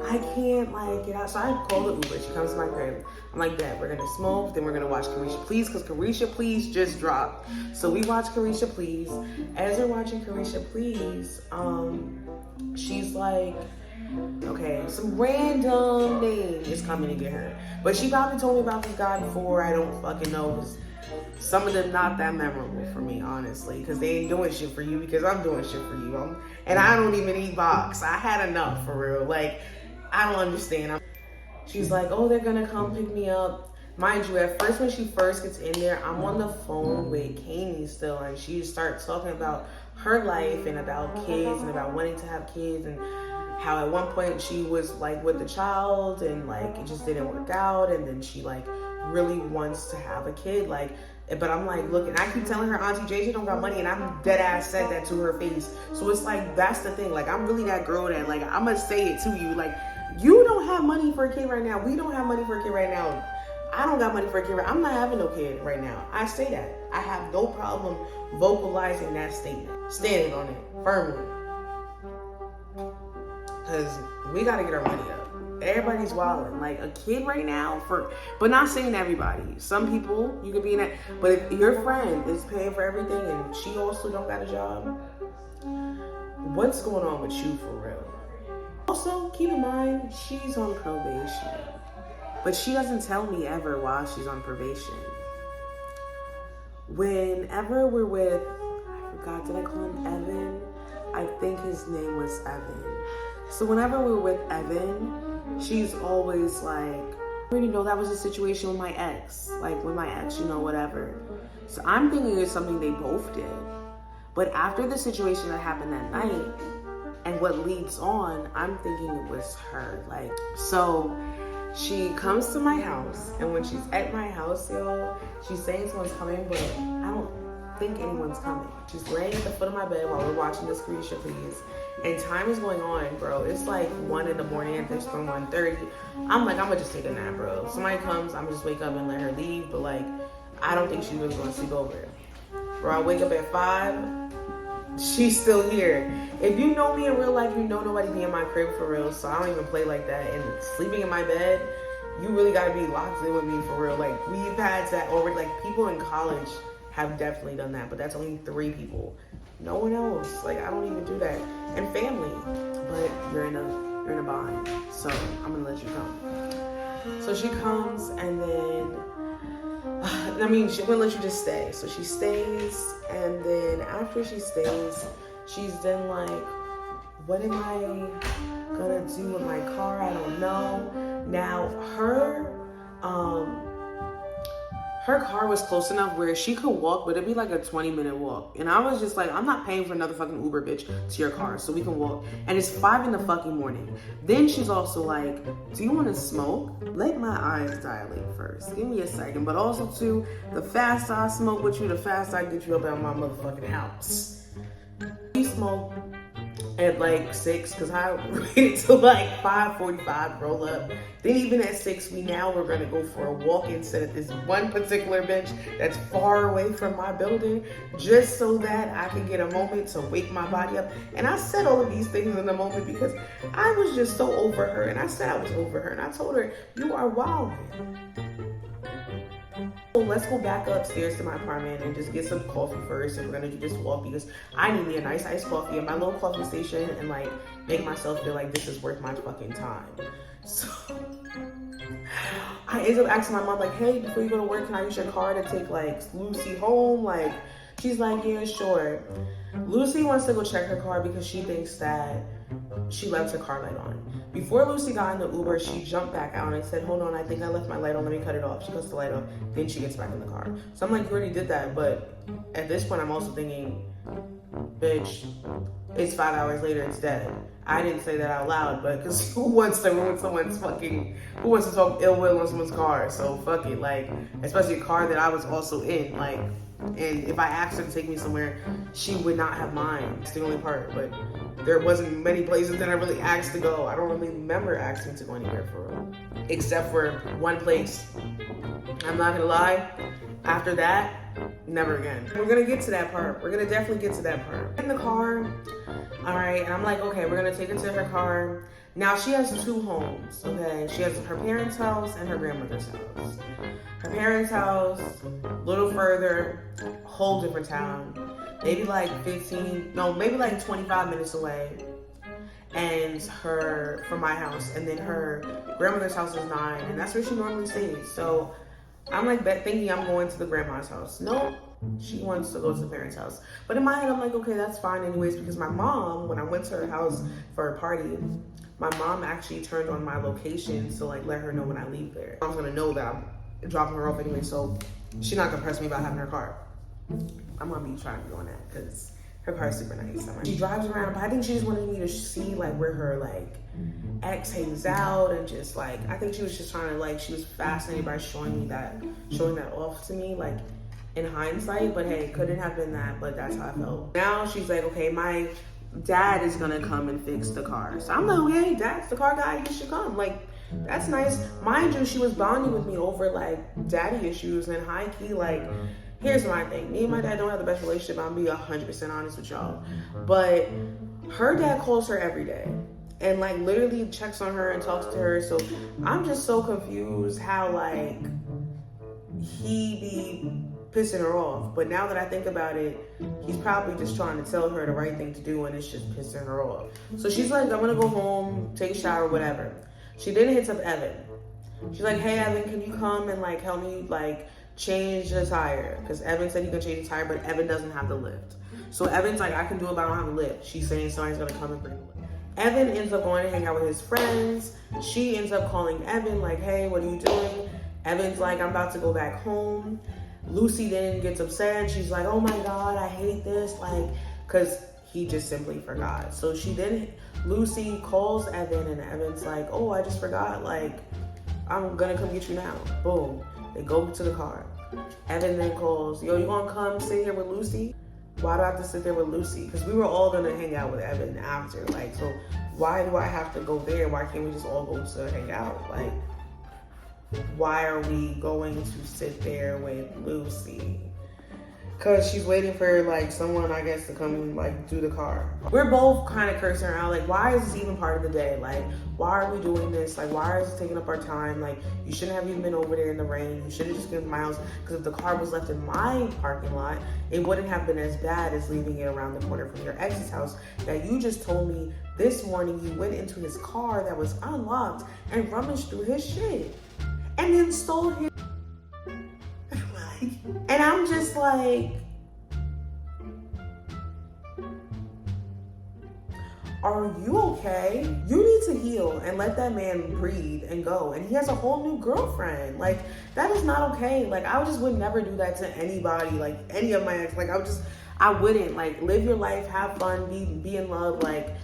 I can't like get out. So I call the Uber. She comes to my crib. I'm like, Dad, we're gonna smoke, then we're gonna watch Carisha Please, because Carisha Please just dropped. So we watch Carisha Please. As we're watching Carisha Please, she's like, okay, some random name is coming to get her. But she probably told me about this guy before. I don't fucking know. Some of them not that memorable for me, honestly, because they ain't doing shit for you because I'm doing shit for you. And I don't even eat box. I had enough, for real. Like, I don't understand. She's like, oh, they're gonna come pick me up. Mind you, at first, when she first gets in there, I'm on the phone with Kami still, and she starts talking about her life and about kids and about wanting to have kids, and how at one point she was like with the child and like it just didn't work out, and then she like really wants to have a kid, like, but I'm like, look, and I keep telling her Auntie JJ don't got money, and I'm dead ass said that to her face. So it's like, that's the thing, like, I'm really that girl that like, I'm gonna say it to you, like, you don't have money for a kid right now. We don't have money for a kid right now. I don't got money for a kid I'm not having no kid right now. I say that. I have no problem vocalizing that statement, standing on it firmly. because we got to get our money up. Everybody's wilding. Like a kid right now, but not saying everybody. Some people, you could be in that. But if your friend is paying for everything and she also don't got a job, what's going on with you for real? Also, keep in mind, she's on probation. But she doesn't tell me ever why she's on probation. Whenever we're with, I forgot, did I call him Evan? I think his name was Evan. So whenever we're with Evan, she's always like, I already know that was a situation with my ex. Like with my ex, whatever. So I'm thinking it's something they both did. But after the situation that happened that night, and what leads on, I'm thinking it was her. Like, so she comes to my house, and when she's at my house, y'all, she's saying someone's coming, but I don't think anyone's coming. She's laying at the foot of my bed while we're watching this Carisha Please. And time is going on, bro. It's like 1 in the morning at this point, 1:30. I'm like, I'm gonna just take a nap, bro. Somebody comes, I'm just wake up and let her leave. But like, I don't think she was gonna sleep over. Bro, I wake up at 5. She's still here. If you know me in real life, you know nobody be in my crib for real. So I don't even play like that. And sleeping in my bed, you really gotta be locked in with me for real. Like we've had that over. Like people in college have definitely done that, but that's only 3 people. No one else. Like I don't even do that. And family, but you're in a bind. So I'm gonna let you come. So she comes, and then she wouldn't let you just stay. So she stays, and then after she stays, she's then like, what am I gonna do with my car? I don't know. Now her car was close enough where she could walk, but it'd be like a 20-minute walk. And I was just like, I'm not paying for another fucking Uber, bitch, to your car, so we can walk. And it's 5 in the fucking morning. Then she's also like, do you want to smoke? Let my eyes dilate first. Give me a second. But also, too, the faster I smoke with you, the faster I get you up out of my motherfucking house. We smoke at like 6, because I waited till like 5:45 roll up. Then even at 6, we're gonna go for a walk and sit at this one particular bench that's far away from my building, just so that I can get a moment to wake my body up. And I said all of these things in the moment because I was just so over her, and I said I was over her, and I told her, you are wild. So let's go back upstairs to my apartment and just get some coffee first, and we're gonna do this walk because I need me a nice iced coffee at my little coffee station and like make myself feel like this is worth my fucking time. So I ended up asking my mom, like, hey, before you go to work, can I use your car to take like Lucy home? Like, she's like, yeah, sure. Lucy wants to go check her car because she thinks that she left her car light on. Before Lucy got in the Uber, she jumped back out and said, hold on, I think I left my light on, let me cut it off. She cuts the light off, then she gets back in the car. So I'm like, you already did that, but at this point I'm also thinking, bitch, it's 5 hours later, it's dead. I didn't say that out loud, but because who wants to talk ill will on someone's car? So fuck it, like, especially a car that I was also in, like, and if I asked her to take me somewhere, she would not have mine. It's the only part, but there wasn't many places that I really asked to go. I don't really remember asking to go anywhere for real, except for one place. I'm not gonna lie, after that, never again. We're gonna get to that part. We're gonna definitely get to that part. In the car, all right, and I'm like, okay, we're gonna take her to her car. Now she has 2 homes, okay? She has her parents' house and her grandmother's house. Her parents' house, a little further, whole different town. Maybe like 25 minutes away. And from my house. And then her grandmother's house is 9, and that's where she normally stays. So I'm like thinking I'm going to the grandma's house. No, she wants to go to the parents' house. But in my head, I'm like, okay, that's fine anyways, because my mom, when I went to her house for a party, my mom actually turned on my location to like let her know when I leave there. I'm gonna know that I'm dropping her off anyway, so she's not gonna press me about having her car. I'm gonna be trying to be on that because her car's super nice. She drives around, but I think she just wanted me to see like where her like ex hangs out, and just like, I think she was just trying to like, she was fascinated by showing that off to me, like in hindsight. But hey, couldn't have been that, but that's how I felt. Now she's like, okay, my dad is gonna come and fix the car. So I'm like, okay, dad's the car guy, he should come. Like, that's nice. Mind you, she was bonding with me over like daddy issues, and high key, like, here's my thing. Me and my dad don't have the best relationship. I'll be 100% honest with y'all. But her dad calls her every day. and like literally checks on her and talks to her. So I'm just so confused how like he be pissing her off. But now that I think about it, he's probably just trying to tell her the right thing to do, and it's just pissing her off. So she's like, I'm gonna go home, take a shower, whatever. She then hits up Evan. She's like, hey Evan, can you come and like help me like change the tire? Because Evan said he can change the tire, but Evan doesn't have the lift. So Evan's like, I can do it, but I don't have a lift. She's saying somebody's gonna come and bring the lift. Evan ends up going to hang out with his friends. She ends up calling Evan like, hey, what are you doing? Evan's like, I'm about to go back home. Lucy then gets upset. She's like, oh my God, I hate this. Like, because he just simply forgot. So Lucy calls Evan, and Evan's like, oh, I just forgot. Like, I'm gonna come get you now. Boom. They go to the car. Evan then calls, yo, you gonna come sit here with Lucy? Why do I have to sit there with Lucy? Because we were all gonna hang out with Evan after. Like, so why do I have to go there? Why can't we just all go to hang out? Like, why are we going to sit there with Lucy? Because she's waiting for like someone, I guess, to come like do the car. We're both kind of cursing her out. Like, why is this even part of the day? Like, why are we doing this? Like, why is it taking up our time? Like, you shouldn't have even been over there in the rain. You should have just given my house. Because if the car was left in my parking lot, it wouldn't have been as bad as leaving it around the corner from your ex's house. That you just told me this morning you went into his car that was unlocked and rummaged through his shit. And then stole his. And I'm just like, are you okay? You need to heal and let that man breathe and go. And he has a whole new girlfriend. Like, that is not okay. Like, I just would never do that to anybody, like any of my ex. Like, I wouldn't. Like, live your life, have fun, be in love. Like,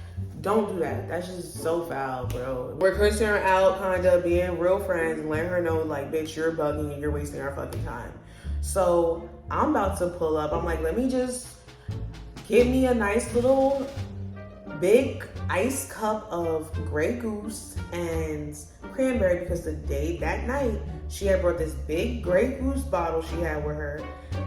don't do that. That's just so foul, bro. We're cursing her out, kind of being real friends and letting her know, like, bitch, you're bugging and you're wasting our fucking time. So I'm about to pull up. I'm like, let me just give me a nice little big ice cup of Grey Goose and cranberry, because that night she had brought this big Grey Goose bottle she had with her,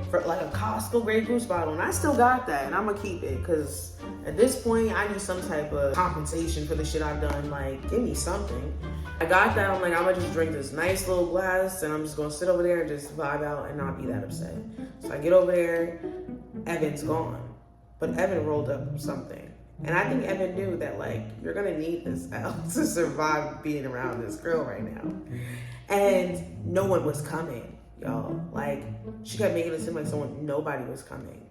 for like a Costco Grey Goose bottle, and I still got that, and I'm gonna keep it because at this point I need some type of compensation for the shit I've done. Like, give me something. I got that. I'm like, I'm gonna just drink this nice little glass, and I'm just gonna sit over there and just vibe out and not be that upset. So I get over there, Evan's gone, but Evan rolled up something. And I think Evan knew that, like, you're gonna need this L to survive being around this girl right now. And no one was coming, y'all. Like, she kept making it seem like nobody was coming.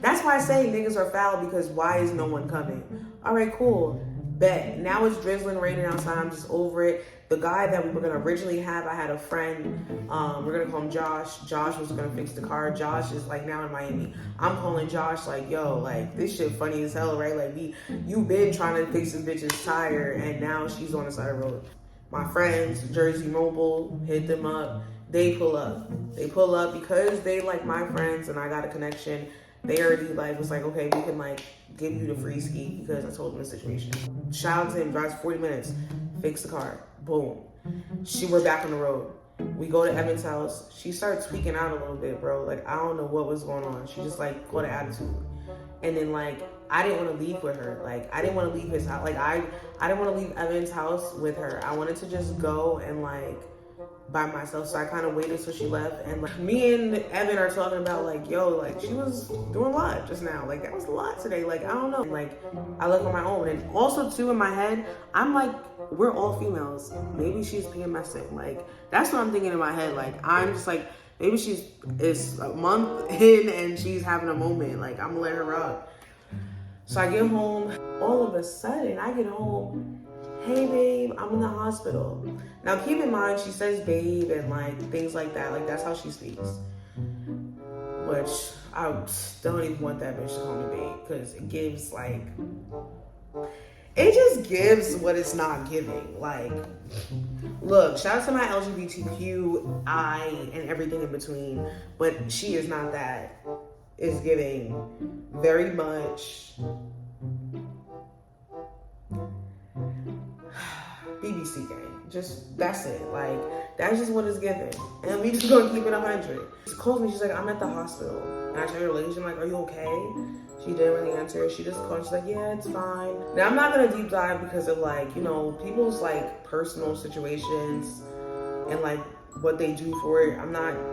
That's why I say niggas are foul, because why is no one coming? All right, cool. Bet. Now it's drizzling, raining outside. I'm just over it. The guy that we were gonna originally have, I had a friend. We're gonna call him Josh. Josh was gonna fix the car. Josh is like now in Miami. I'm calling Josh like, yo, like this shit funny as hell, right? Like you been trying to fix this bitch's tire, and now she's on the side of the road. My friends, Jersey Mobile, hit them up. They pull up. They pull up because they like my friends, and I got a connection. They already like was like, okay, we can like give you the free ski because I told them the situation. Shout out to him, drives 40 minutes, fix the car, boom. We're back on the road. We go to Evan's house. She started tweaking out a little bit, bro. Like, I don't know what was going on. She just like got an attitude. And then like, I didn't want to leave with her. Like, I didn't want to leave his house. Like, I didn't want to leave Evan's house with her. I wanted to just go and like, by myself. So I kind of waited till she left, and like me and Evan are talking about like, yo, like she was doing a lot just now. Like that was a lot today. Like, I don't know. Like I left on my own. And also too, in my head, I'm like, we're all females. Maybe she's PMSing. Like that's what I'm thinking in my head. Like I'm just like, maybe it's a month in and she's having a moment. Like I'm gonna let her rock. So I get home. All of a sudden, I get home. Hey babe, I'm in the hospital. Now keep in mind, she says babe and like things like that. Like that's how she speaks. Which I don't even want that bitch to call me babe, because it gives like, it just gives what it's not giving. Like, look, shout out to my LGBTQI and everything in between, but she is not that. It's giving very much BBC gang. Just, that's it. Like, That's just what it's given. And we just gonna keep it 100. She calls me, she's like, I'm at the hospital. And I tell her location, I'm like, are you okay? She didn't really answer. She just called, she's like, yeah, it's fine. Now I'm not gonna deep dive because of like, you know, people's like personal situations and like what they do for it.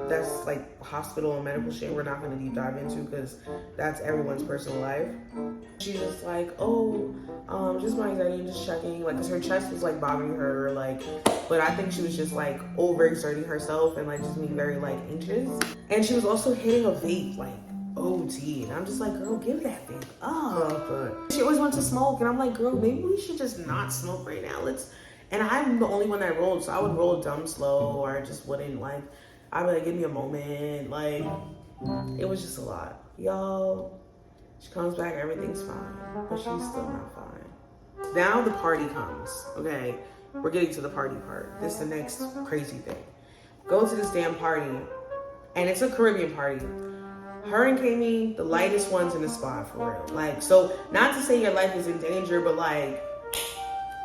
That's like hospital and medical shit we're not gonna deep dive into because that's everyone's personal life. She's just like, oh, just my anxiety, just checking, like, cause her chest was like bothering her, like, but I think she was just like overexerting herself and like just being very like anxious. And she was also hitting a vape like OT, and I'm just like, girl, give that vape up. She always wants to smoke, and I'm like, girl, maybe we should just not smoke right now. And I'm the only one that rolled, so I would roll dumb slow, or I just wouldn't like. I would like, give me a moment, like it was just a lot, y'all. She comes back, everything's fine, but she's still not fine. Now the party comes, okay? We're getting to the party part. This is the next crazy thing. Go to this damn party, and it's a Caribbean party. Her and Kami, the lightest ones in the spot, for real. Like, so not to say your life is in danger, but like,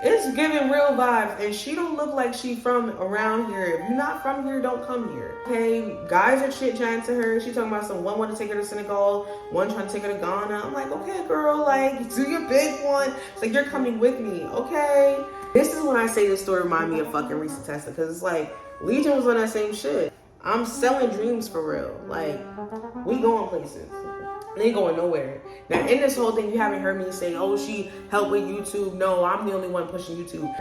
it's giving real vibes, and she don't look like she from around here. If you're not from here, don't come here. Okay, guys are chit-chatting to her. She talking about one want to take her to Senegal, one trying to take her to Ghana. I'm like, okay, girl, like, do your big one. It's like, you're coming with me, okay? This is when I say this story remind me of fucking Reese Testa, because it's like, Legion was on that same shit. I'm selling dreams for real. Like, we going places. They ain't going nowhere. Now, in this whole thing, you haven't heard me say, oh, she helped with YouTube. No, I'm the only one pushing YouTube.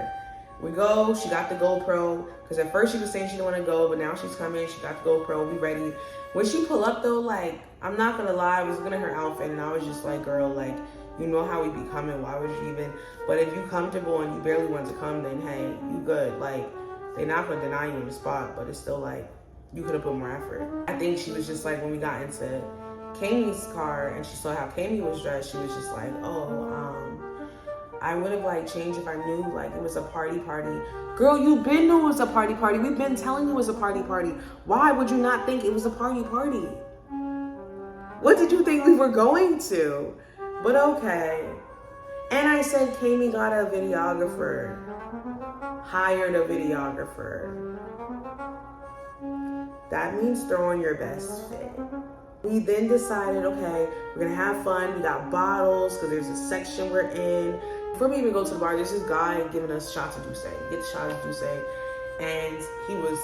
We go, she got the GoPro. Because at first she was saying she didn't want to go, but now she's coming. She got the GoPro. We ready. When she pull up, though, like, I'm not going to lie. I was looking at her outfit, and I was just like, girl, like, you know how we be coming. Why would you even? But if you comfortable and you barely want to come, then, hey, you good. Like, they're not going to deny you in the spot, but it's still like, you could have put more effort. I think she was just like, when we got into Kami's car and she saw how Kami was dressed, she was just like, oh, I would have like changed if I knew like it was a party. Girl, you been knew it was a party. We've been telling you it was a party. Why would you not think it was a party? What did you think we were going to? But okay. And I said Kami got a videographer, hired a videographer. That means throwing your best fit. We then decided, okay, we're gonna have fun. We got bottles, because there's a section we're in. Before we even go to the bar, there's this guy giving us shots of Douce. Get the shot of Douce. And he was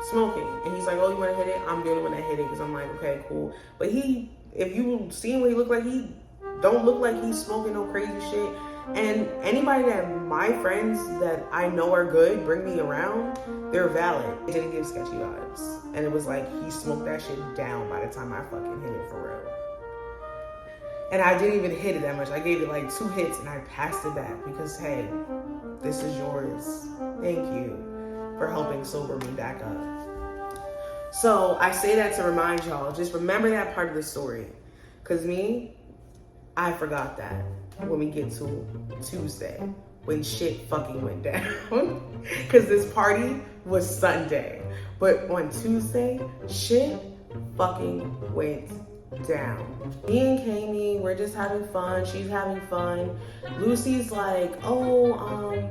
smoking. And he's like, oh, you wanna hit it? I'm the only one that hit it, because I'm like, okay, cool. But he, if you seen what he looked like, he don't look like he's smoking no crazy shit. And anybody that my friends that I know are good bring me around, they're valid. It didn't give sketchy vibes. And it was like, he smoked that shit down by the time I fucking hit it for real. And I didn't even hit it that much. I gave it like 2 hits and I passed it back because, hey, this is yours. Thank you for helping sober me back up. So I say that to remind y'all, just remember that part of the story. Because me, I forgot that when we get to Tuesday, when shit fucking went down. Because this party was Sunday. But on Tuesday, shit fucking went down. Me and Kami, we're just having fun. She's having fun. Lucy's like, oh,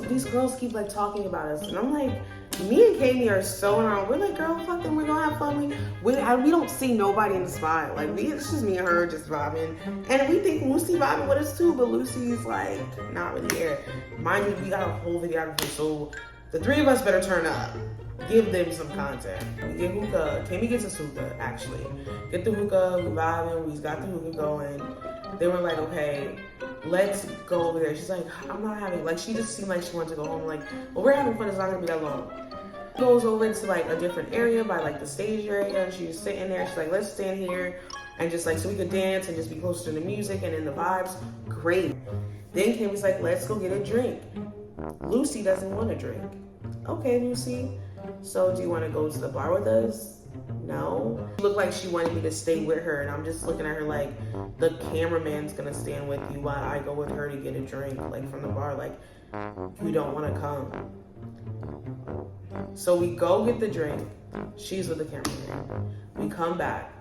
these girls keep like talking about us. And I'm like, me and Kami are so around. We're like, girl, fuck them. We're gonna have fun. We don't see nobody in the spot. Like, it's just me and her just vibing. And we think Lucy vibing with us too, but Lucy's like, not really there. Mind you, we got a whole videographer, so the 3 of us better turn up. Give them some content. We get hookah. Kami gets us hookah, actually. Get the hookah, we vibing, we got the hookah going. They were like, okay, let's go over there. She's like, I'm not having, like, she just seemed like she wanted to go home. Like, well, we're having fun, it's not gonna be that long. Goes over into like a different area by like the stage area, and she's sitting there. She's like, let's stand here and just like, so we could dance and just be closer to the music and in the vibes. Great. Then Kami's like, let's go get a drink. Lucy doesn't want a drink. Okay, Lucy. So do you want to go to the bar with us? No. She looked like she wanted me to stay with her, and I'm just looking at her like, the cameraman's gonna stand with you while I go with her to get a drink, like from the bar. Like, you don't want to come. So we go get the drink. She's with the cameraman. We come back.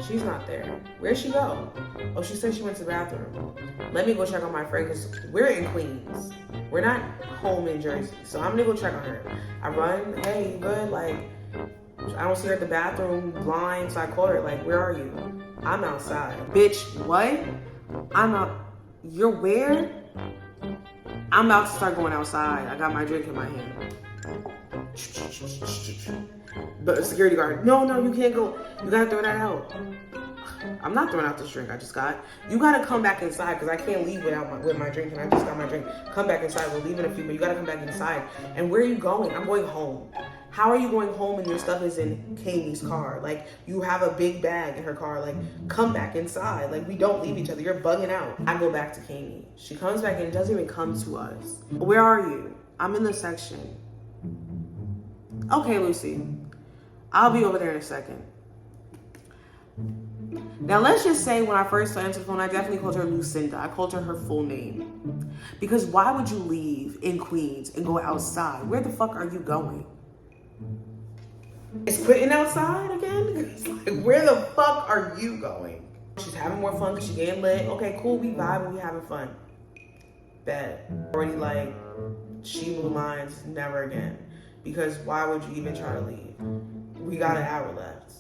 She's not there. Where'd she go? Oh, she said she went to the bathroom. Let me go check on my friend because we're in Queens. We're not home in Jersey. So I'm gonna go check on her. I run, hey, you good? Like, I don't see her at the bathroom, blind. So I call her, like, where are you? I'm outside. Bitch, what? I'm out. You're where? I'm about to start going outside. I got my drink in my hand. But security guard, no, you can't go. You gotta throw that out. I'm not throwing out this drink I just got. You gotta come back inside because I can't leave with my drink and I just got my drink. Come back inside. We'll leave in a few, but you gotta come back inside. And where are you going? I'm going home. How are you going home and your stuff is in Kami's car? Like, you have a big bag in her car. Like, come back inside. Like, we don't leave each other. You're bugging out. I go back to Kami. She comes back and doesn't even come to us. Where are you? I'm in the section. Okay, Lucy. I'll be over there in a second. Now, let's just say when I first answered the phone, I definitely called her Lucinda. I called her her full name. Because why would you leave in Queens and go outside? Where the fuck are you going? Is Quentin outside again? Like, where the fuck are you going? She's having more fun because she getting lit. Okay, cool, we vibing, we having fun. Bet. Already like, she blew minds, never again. Because why would you even try to leave? We got an hour left.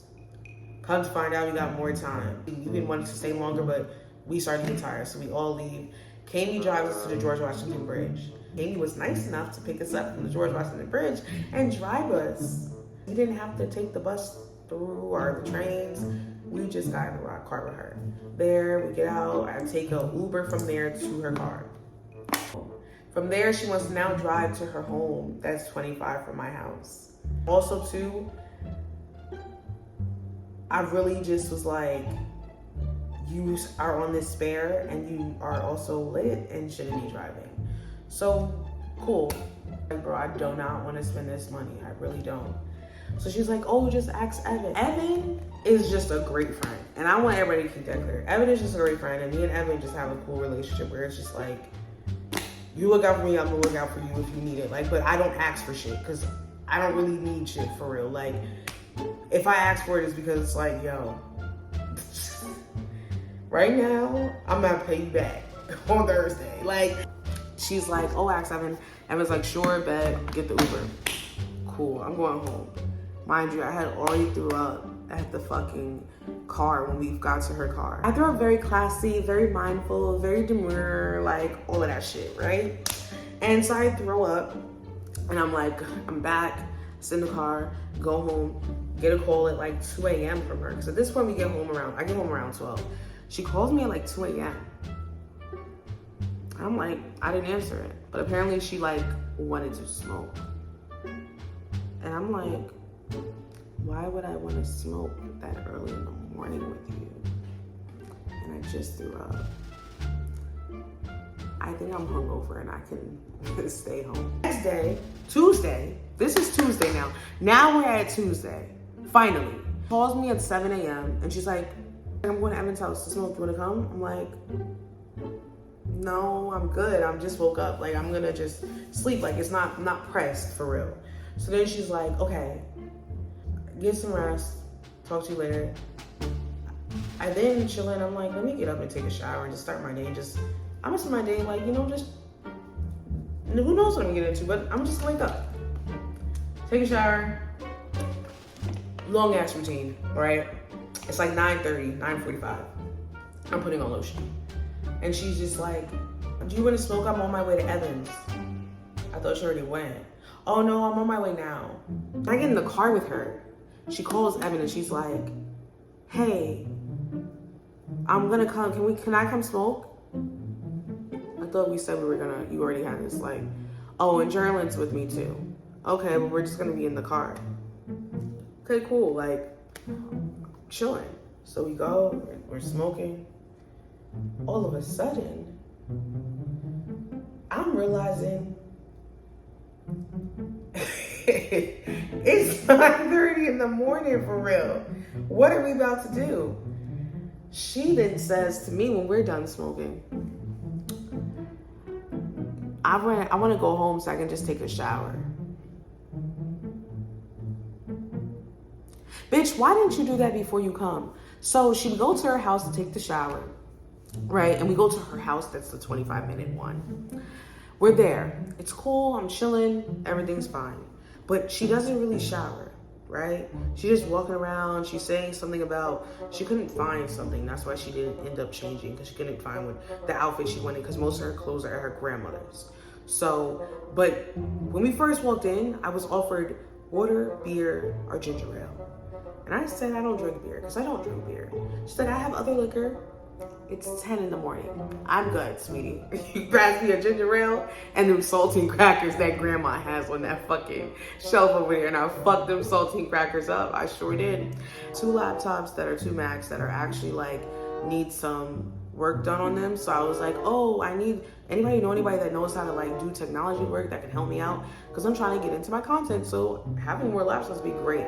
Come to find out we got more time. We didn't want to stay longer, but we started getting tired, so we all leave. Kami drives us to the George Washington Bridge. Kami was nice enough to pick us up from the George Washington Bridge and drive us. We didn't have to take the bus through or the trains. We just got in the car with her. There, we get out. I take a Uber from there to her car. From there, she wants to now drive to her home. That's 25 from my house. Also, too, I really just was like, you are on this spare and you are also lit and shouldn't be driving. So, cool. Like, bro, I do not want to spend this money. I really don't. So she's like, oh, just ask Evan. Evan is just a great friend. And I want everybody to keep that clear. Evan is just a great friend. And me and Evan just have a cool relationship where it's just like, you look out for me, I'm gonna look out for you if you need it. Like, but I don't ask for shit because I don't really need shit for real. Like, if I ask for it, it's because it's like, yo, right now, I'm gonna pay you back on Thursday. Like, she's like, oh, ask Evan. Evan's like, sure, bet, get the Uber. Cool, I'm going home. Mind you, I had already threw up at the fucking car when we got to her car. I threw up very classy, very mindful, very demure, like all of that shit, right? And so I throw up and I'm like, I'm back, sit in the car, go home, get a call at like 2 a.m. from her. Because at this point I get home around 12. She calls me at like 2 a.m. I'm like, I didn't answer it. But apparently she like wanted to smoke. And I'm like, why would I want to smoke that early in the morning with you? And I just threw up. I think I'm hungover and I can stay home. Next day, Tuesday, this is Tuesday now. Now we're at Tuesday, finally. Calls me at 7 a.m. and she's like, I'm going to Evan's house to smoke, you wanna come? I'm like, no, I'm good. I just woke up. Like, I'm gonna just sleep. Like, I'm not pressed for real. So then she's like, okay, get some rest, talk to you later. I then chilling, I'm like, let me get up and take a shower and just start my day. I'm gonna start my day like, just, who knows what I'm getting into, but I'm just wake up. Take a shower, long ass routine, right? It's like 9:30, 9:45. I'm putting on lotion. And she's just like, do you wanna smoke? I'm on my way to Evans. I thought she already went. Oh no, I'm on my way now. I get in the car with her. She calls Evan and she's like, hey, I'm gonna come, can I come smoke? I thought we said you already had this, like, oh, and Gerald's with me too. Okay, but we're just gonna be in the car. Okay, cool, like, chilling. So we go, we're smoking. All of a sudden, I'm realizing it's 9:30 in the morning for real. What are we about to do? She then says to me when we're done smoking, I want to go home so I can just take a shower. Bitch, why didn't you do that before you come? So she would go to her house to take the shower, right? And we go to her house, that's the 25-minute one. We're there. It's cool, I'm chilling, everything's fine. But she doesn't really shower, right? She's just walking around, she's saying something about, she couldn't find something. That's why she didn't end up changing, because she couldn't find the outfit she wanted, because most of her clothes are at her grandmother's. So, but when we first walked in, I was offered water, beer, or ginger ale. And I said, I don't drink beer, because I don't drink beer. She said, I have other liquor. It's 10 in the morning. I'm good, sweetie. You grab me a ginger ale and them saltine crackers that grandma has on that fucking shelf over there. And I fucked them saltine crackers up. I sure did. 2 laptops that are 2 Macs that are actually like, need some work done on them. So I was like, oh, I need, anybody that knows how to like do technology work that can help me out? Because I'm trying to get into my content. So having more laptops would be great.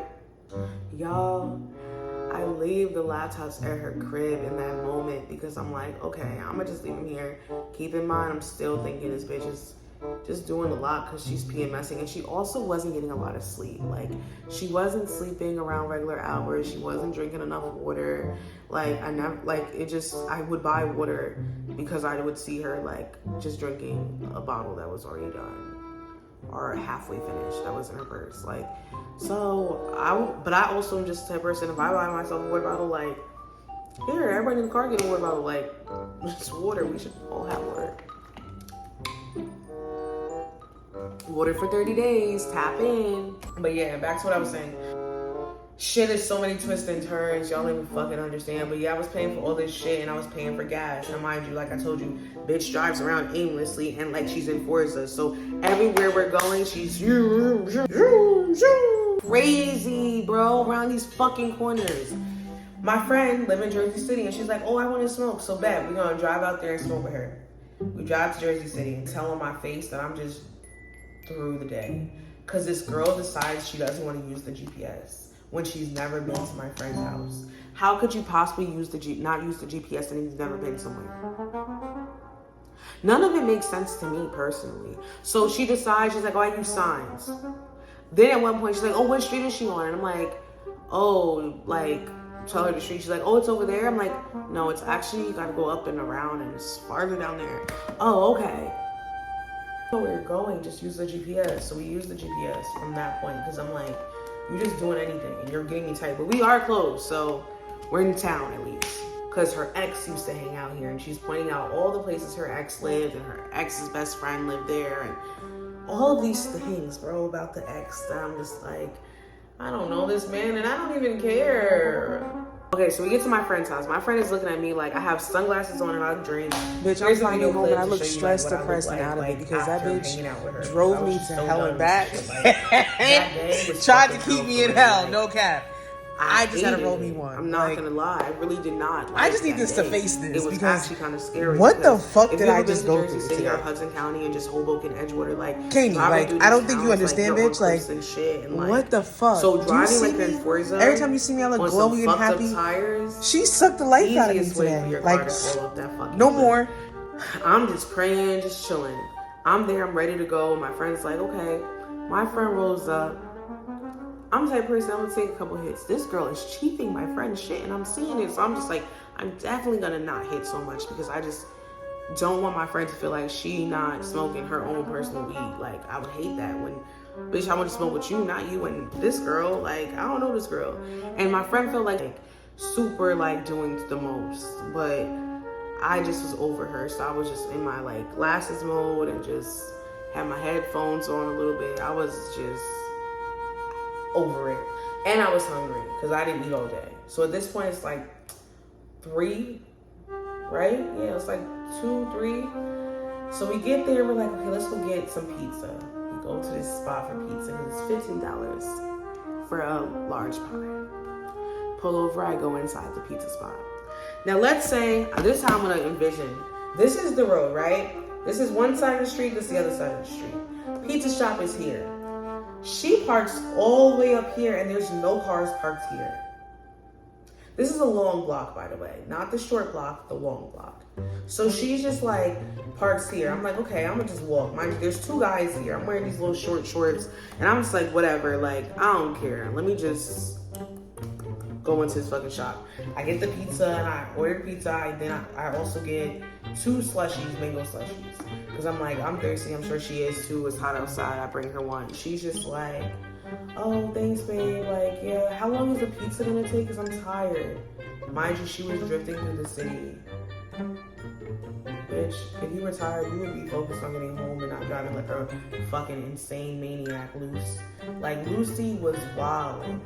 Y'all, I leave the laptops at her crib in that moment because I'm like, okay, I'm gonna just leave them here. Keep in mind, I'm still thinking this bitch is just doing a lot because she's PMSing, and she also wasn't getting a lot of sleep. Like, she wasn't sleeping around regular hours. She wasn't drinking enough water. Like, I would buy water because I would see her like just drinking a bottle that was already done or halfway finished that was in her purse. Like, so I also am just the type of person, if I buy myself a water bottle, like, here, everybody in the car get a water bottle, like, it's water, we should all have water. Water for 30 days, tap in. But yeah, back to what I was saying. Shit is so many twists and turns, y'all don't even fucking understand. But yeah, I was paying for all this shit and I was paying for gas. And mind you, like I told you, bitch drives around aimlessly and like she's in Forza. So everywhere we're going, she's crazy, bro, around these fucking corners. My friend live in Jersey City and she's like, oh, I want to smoke. So bet, we're gonna drive out there and smoke with her. We drive to Jersey City and tell on my face that I'm just through the day. Cause this girl decides she doesn't want to use the GPS when she's never been to my friend's house. How could you possibly not use the GPS and you've never been somewhere? None of it makes sense to me personally. So she decides, she's like, oh, I use signs. Then at one point she's like, oh, what street is she on? And I'm like, oh, like, tell her the street. She's like, oh, it's over there. I'm like, no, it's actually, you gotta go up and around and it's farther down there. Oh, okay. So we're going, just use the GPS. So we use the GPS from that point because I'm like, you're just doing anything and you're getting me tight. But we are close, so we're in town at least. Because her ex used to hang out here and she's pointing out all the places her ex lived and her ex's best friend lived there and all of these things, bro, about the ex that I'm just like, I don't know this man and I don't even care. Okay, so we get to my friend's house. My friend is looking at me like I have sunglasses on and I drink. Bitch, I'm finally home and I look stressed, depressed, and out of it because that bitch drove me to hell and back. Tried to keep me in hell, no cap. I just had to roll me one. I'm not gonna lie, I really did not. I just need this to face this. It was actually kind of scary. What the fuck did I just go through today? Or Hudson County and just Hoboken, Edgewater, like Kanye, like I don't think you understand, bitch. Like what the fuck? So driving like in Forza, every time you see me, I look glowing and happy. She sucked the life out of me today. Like no more. I'm just praying, just chilling. I'm there, I'm ready to go. My friend's like, okay. My friend rolls up. I'm the type of person, I'm gonna take a couple hits. This girl is cheating my friend's shit and I'm seeing it. So I'm just like, I'm definitely gonna not hit so much because I just don't want my friend to feel like she not smoking her own personal weed. Like, I would hate that when, bitch, I want to smoke with you, not you and this girl. Like, I don't know this girl. And my friend felt like super like doing the most, but I just was over her. So I was just in my like glasses mode and just had my headphones on a little bit. I was just over it. And I was hungry because I didn't eat all day. So at this point it's like 3, right? Yeah, it's like 2, 3. So we get there, we're like, okay, let's go get some pizza. We go to this spot for pizza and it's $15 for a large pie. Pull over, I go inside the pizza spot. Now let's say, this is how I'm gonna envision. This is the road, right? This is one side of the street, this is the other side of the street. Pizza shop is here. She parks all the way up here and there's no cars parked here. This is a long block, by the way. Not the short block, the long block. So she's just like, parks here. I'm like, okay, I'm gonna just walk. Mind you, there's 2 guys here. I'm wearing these little short shorts. And I'm just like, whatever, like, I don't care. Let me just go into this fucking shop. I get the pizza and I order pizza. I also get 2 slushies, mango slushies. Because I'm like, I'm thirsty. I'm sure she is too. It's hot outside. I bring her one. She's just like, oh, thanks, babe. Like, yeah, how long is the pizza gonna take? Because I'm tired. Mind you, she was drifting through the city. Bitch, if you were tired, you would be focused on getting home and not driving like a fucking insane maniac loose. Like, Lucy was wild.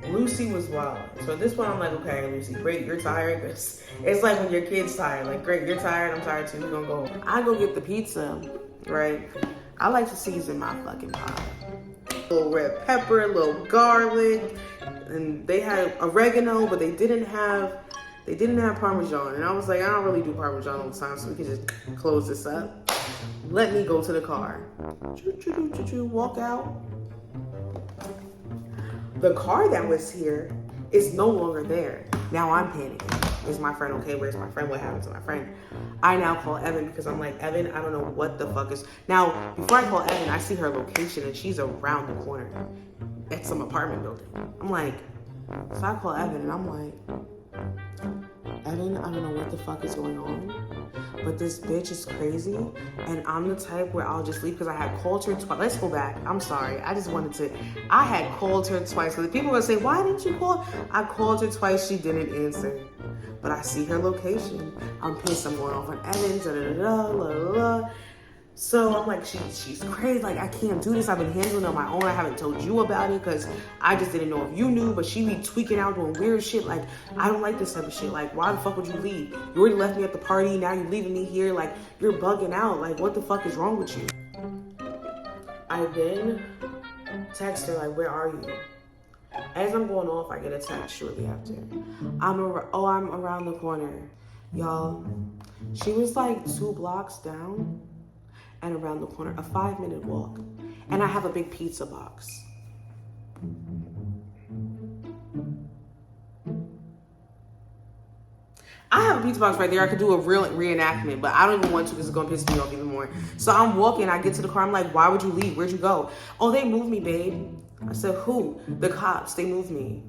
Lucy was wild. So at this point, I'm like, okay, Lucy, great, you're tired. It's like when your kid's tired. Like, great, you're tired, I'm tired too, we're gonna go. I go get the pizza, right? I like to season my fucking pie. A little red pepper, a little garlic, and they had oregano, but they didn't have Parmesan. And I was like, I don't really do Parmesan all the time, so we can just close this up. Let me go to the car. Walk out. The car that was here is no longer there. Now I'm panicking. Is my friend okay? Where's my friend? What happened to my friend? I now call Evan because I'm like, Evan, I don't know what the fuck is. Now, before I call Evan, I see her location and she's around the corner at some apartment building. I'm like, so I call Evan and I'm like, Evan, I don't know what the fuck is going on, but this bitch is crazy, and I'm the type where I'll just leave because I had called her twice. Let's go back. I'm sorry. I had called her twice. So people will say, why didn't you call? I called her twice. She didn't answer. But I see her location. I'm pissed. I'm going off on Evan. So I'm like, she's crazy. Like, I can't do this. I've been handling it on my own. I haven't told you about it because I just didn't know if you knew, but she be tweaking out doing weird shit. Like, I don't like this type of shit. Like, why the fuck would you leave? You already left me at the party. Now you're leaving me here. Like, you're bugging out. Like, what the fuck is wrong with you? I then text her, like, where are you? As I'm going off, I get a text shortly after. I'm around the corner. Y'all, she was like 2 blocks down and around the corner, a 5-minute walk. And I have a big pizza box. I have a pizza box right there. I could do a real reenactment, but I don't even want to because it's going to piss me off even more. So I'm walking. I get to the car. I'm like, why would you leave? Where'd you go? Oh, they moved me, babe. I said, who? The cops. They moved me.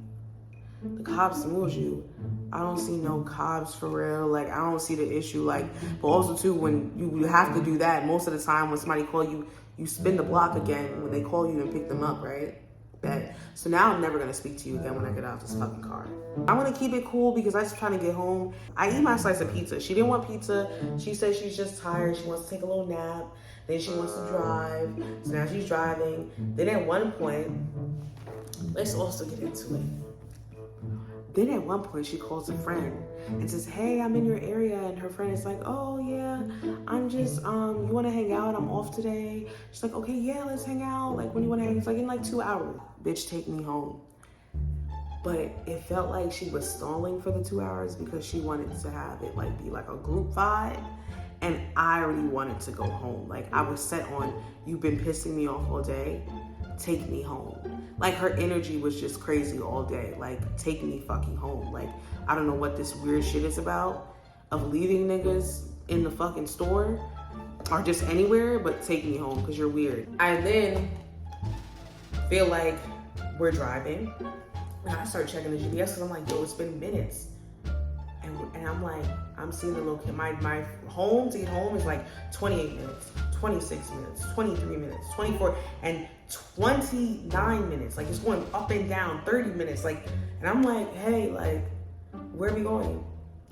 The cops moved you. I don't see no cops for real. Like, I don't see the issue. Like, but also too, when you have to do that, most of the time when somebody call you, you spin the block again when they call you and pick them up, right? So now I'm never gonna speak to you again when I get out of this fucking car. I'm gonna keep it cool because I'm just trying to get home. I eat my slice of pizza. She didn't want pizza. She said she's just tired. She wants to take a little nap. Then she wants to drive. So now she's driving. Then at one point, let's also get into it. Then at one point she calls a friend and says, hey, I'm in your area. And her friend is like, oh yeah, I'm just, you wanna hang out? I'm off today. She's like, okay, yeah, let's hang out. Like, when you wanna hang? It's like, in like 2 hours. Bitch, take me home. But it felt like she was stalling for the 2 hours because she wanted to have it like be like a group vibe. And I already wanted to go home. Like, I was set on, you've been pissing me off all day. Take me home. Like, her energy was just crazy all day. Like, take me fucking home. Like, I don't know what this weird shit is about of leaving niggas in the fucking store or just anywhere, but take me home because you're weird. I then feel like we're driving and I start checking the GPS because I'm like, yo, it's been minutes. And I'm like, I'm seeing the location. My home to get home is like 28 minutes, 26 minutes, 23 minutes, 24, and 29 minutes. Like, it's going up and down, 30 minutes. Like, and I'm like, hey, like, where are we going?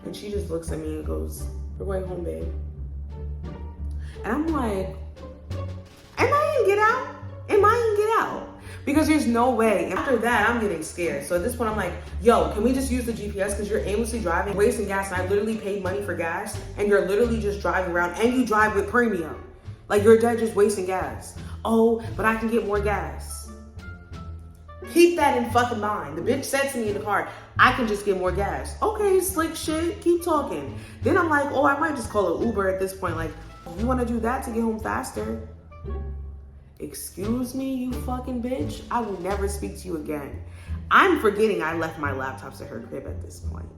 And she just looks at me and goes, we're going home, babe. And I'm like, am I gonna get out? Am I gonna get out? Because there's no way. After that, I'm getting scared. So at this point, I'm like, yo, can we just use the GPS? Because you're aimlessly driving, wasting gas, and I literally paid money for gas, and you're literally just driving around, and you drive with premium. Like, you're dead just wasting gas. Oh, but I can get more gas. Keep that in fucking mind. The bitch said to me in the car, I can just get more gas. Okay, slick shit, keep talking. Then I'm like, oh, I might just call an Uber at this point. Like, you want to do that to get home faster? Excuse me, you fucking bitch. I will never speak to you again. I'm forgetting I left my laptops at her crib at this point.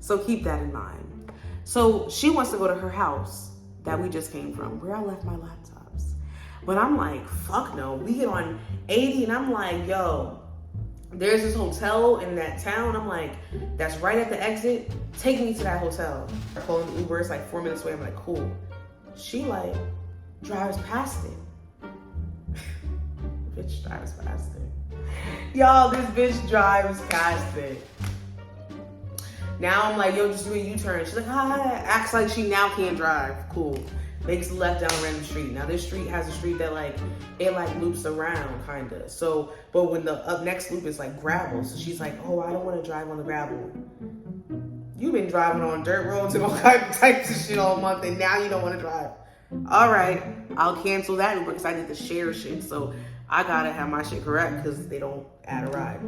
So keep that in mind. So she wants to go to her house that we just came from, where I left my laptops. But I'm like, fuck no. We get on 80 and I'm like, yo, there's this hotel in that town. I'm like, that's right at the exit. Take me to that hotel. I call an Uber. It's like 4 minutes away. I'm like, cool. She like drives past it. Bitch drives past it. Y'all, this bitch drives past it. Now I'm like, yo, just do a U-turn. She's like, hi. Acts like she now can't drive. Cool. Makes a left down random street. Now this street has a street that like, it like loops around kinda. So, but when the next loop is like gravel. So she's like, oh, I don't want to drive on the gravel. You've been driving on dirt roads and all types of shit all month, and now you don't want to drive. All right, I'll cancel that Uber because I did the share shit. So I gotta have my shit correct because they don't add a ride.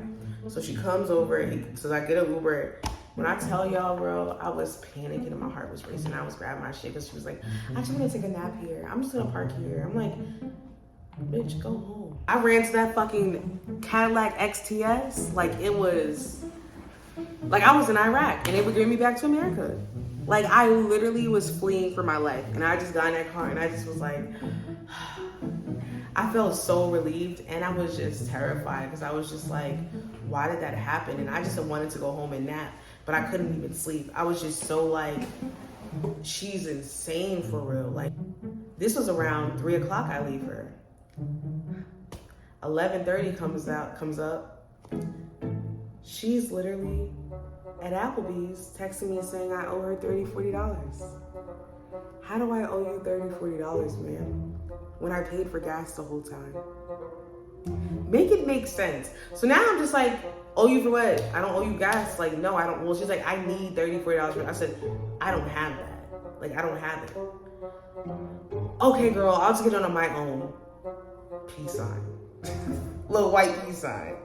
So she comes over, so I get an Uber. When I tell y'all, bro, I was panicking and my heart was racing. I was grabbing my shit because she was like, I just want to take a nap here. I'm just gonna park here. I'm like, bitch, go home. I ran to that fucking Cadillac XTS like it was, like I was in Iraq and they were getting me back to America. Like I literally was fleeing for my life, and I just got in that car and I just was like, I felt so relieved, and I was just terrified because I was just like, why did that happen? And I just wanted to go home and nap, but I couldn't even sleep. I was just so like, she's insane for real. Like this was around 3 o'clock I leave her. 11:30 comes up. She's literally at Applebee's texting me and saying I owe her $30, $40. How do I owe you $30, $40, ma'am, when I paid for gas the whole time? Make it make sense. So now I'm just like, owe you for what? I don't owe you gas. Like, no, I don't. Well, she's like, I need $30, $40. I said, I don't have that. Like, I don't have it. Okay, girl, I'll just get it on my own. Peace sign. Little white peace sign.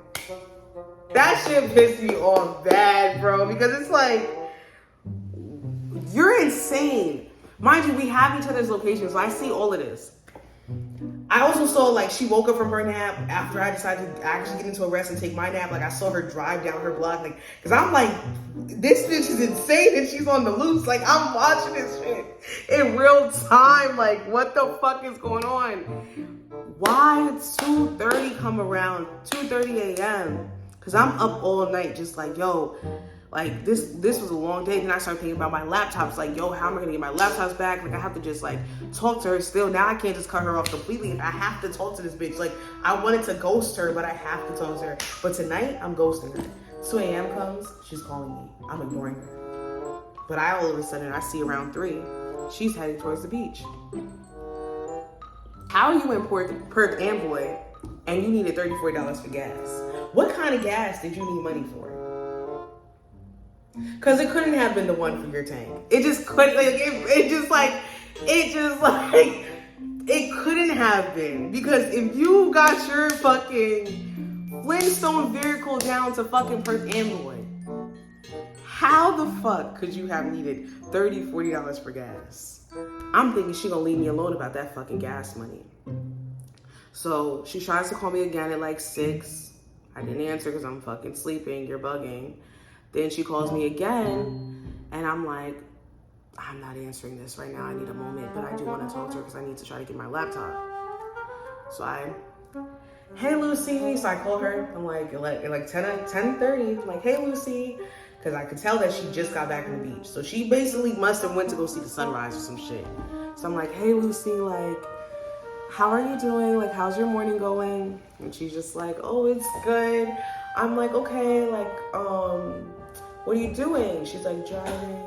That shit pissed me off bad, bro, because it's like, you're insane. Mind you, we have each other's locations, so I see all of this. I also saw, like, she woke up from her nap after I decided to actually get into a rest and take my nap. Like, I saw her drive down her block, like, because I'm like, this bitch is insane and she's on the loose. Like, I'm watching this shit in real time. Like, what the fuck is going on? Why 2:30 come around, 2:30 a.m.? Because I'm up all night just like, yo, like this was a long day. Then I started thinking about my laptops. Like, yo, how am I going to get my laptops back? Like, I have to just like talk to her still. Now I can't just cut her off completely. I have to talk to this bitch. Like, I wanted to ghost her, but I have to talk to her. But tonight, I'm ghosting her. 2 a.m. comes, she's calling me. I'm ignoring her. But all of a sudden, I see around 3, she's heading towards the beach. How are you in Perth Amboy and you needed $30, $40 for gas? What kind of gas did you need money for? Because it couldn't have been the one for your tank. It just couldn't, like, it couldn't have been. Because if you got your fucking Flintstone vehicle down to fucking Perth Amboy, how the fuck could you have needed $30, $40 for gas? I'm thinking she gonna leave me alone about that fucking gas money. So she tries to call me again at like 6. I didn't answer because I'm fucking sleeping. You're bugging. Then she calls me again, and I'm like, I'm not answering this right now. I need a moment, but I do want to talk to her because I need to try to get my laptop. So hey Lucy. So I call her. I'm like 10:30. I'm like, hey Lucy, because I could tell that she just got back from the beach. So she basically must have went to go see the sunrise or some shit. So I'm like, hey Lucy, like, how are you doing? Like, how's your morning going? And she's just like, oh, it's good. I'm like, okay, like, what are you doing? She's like, driving.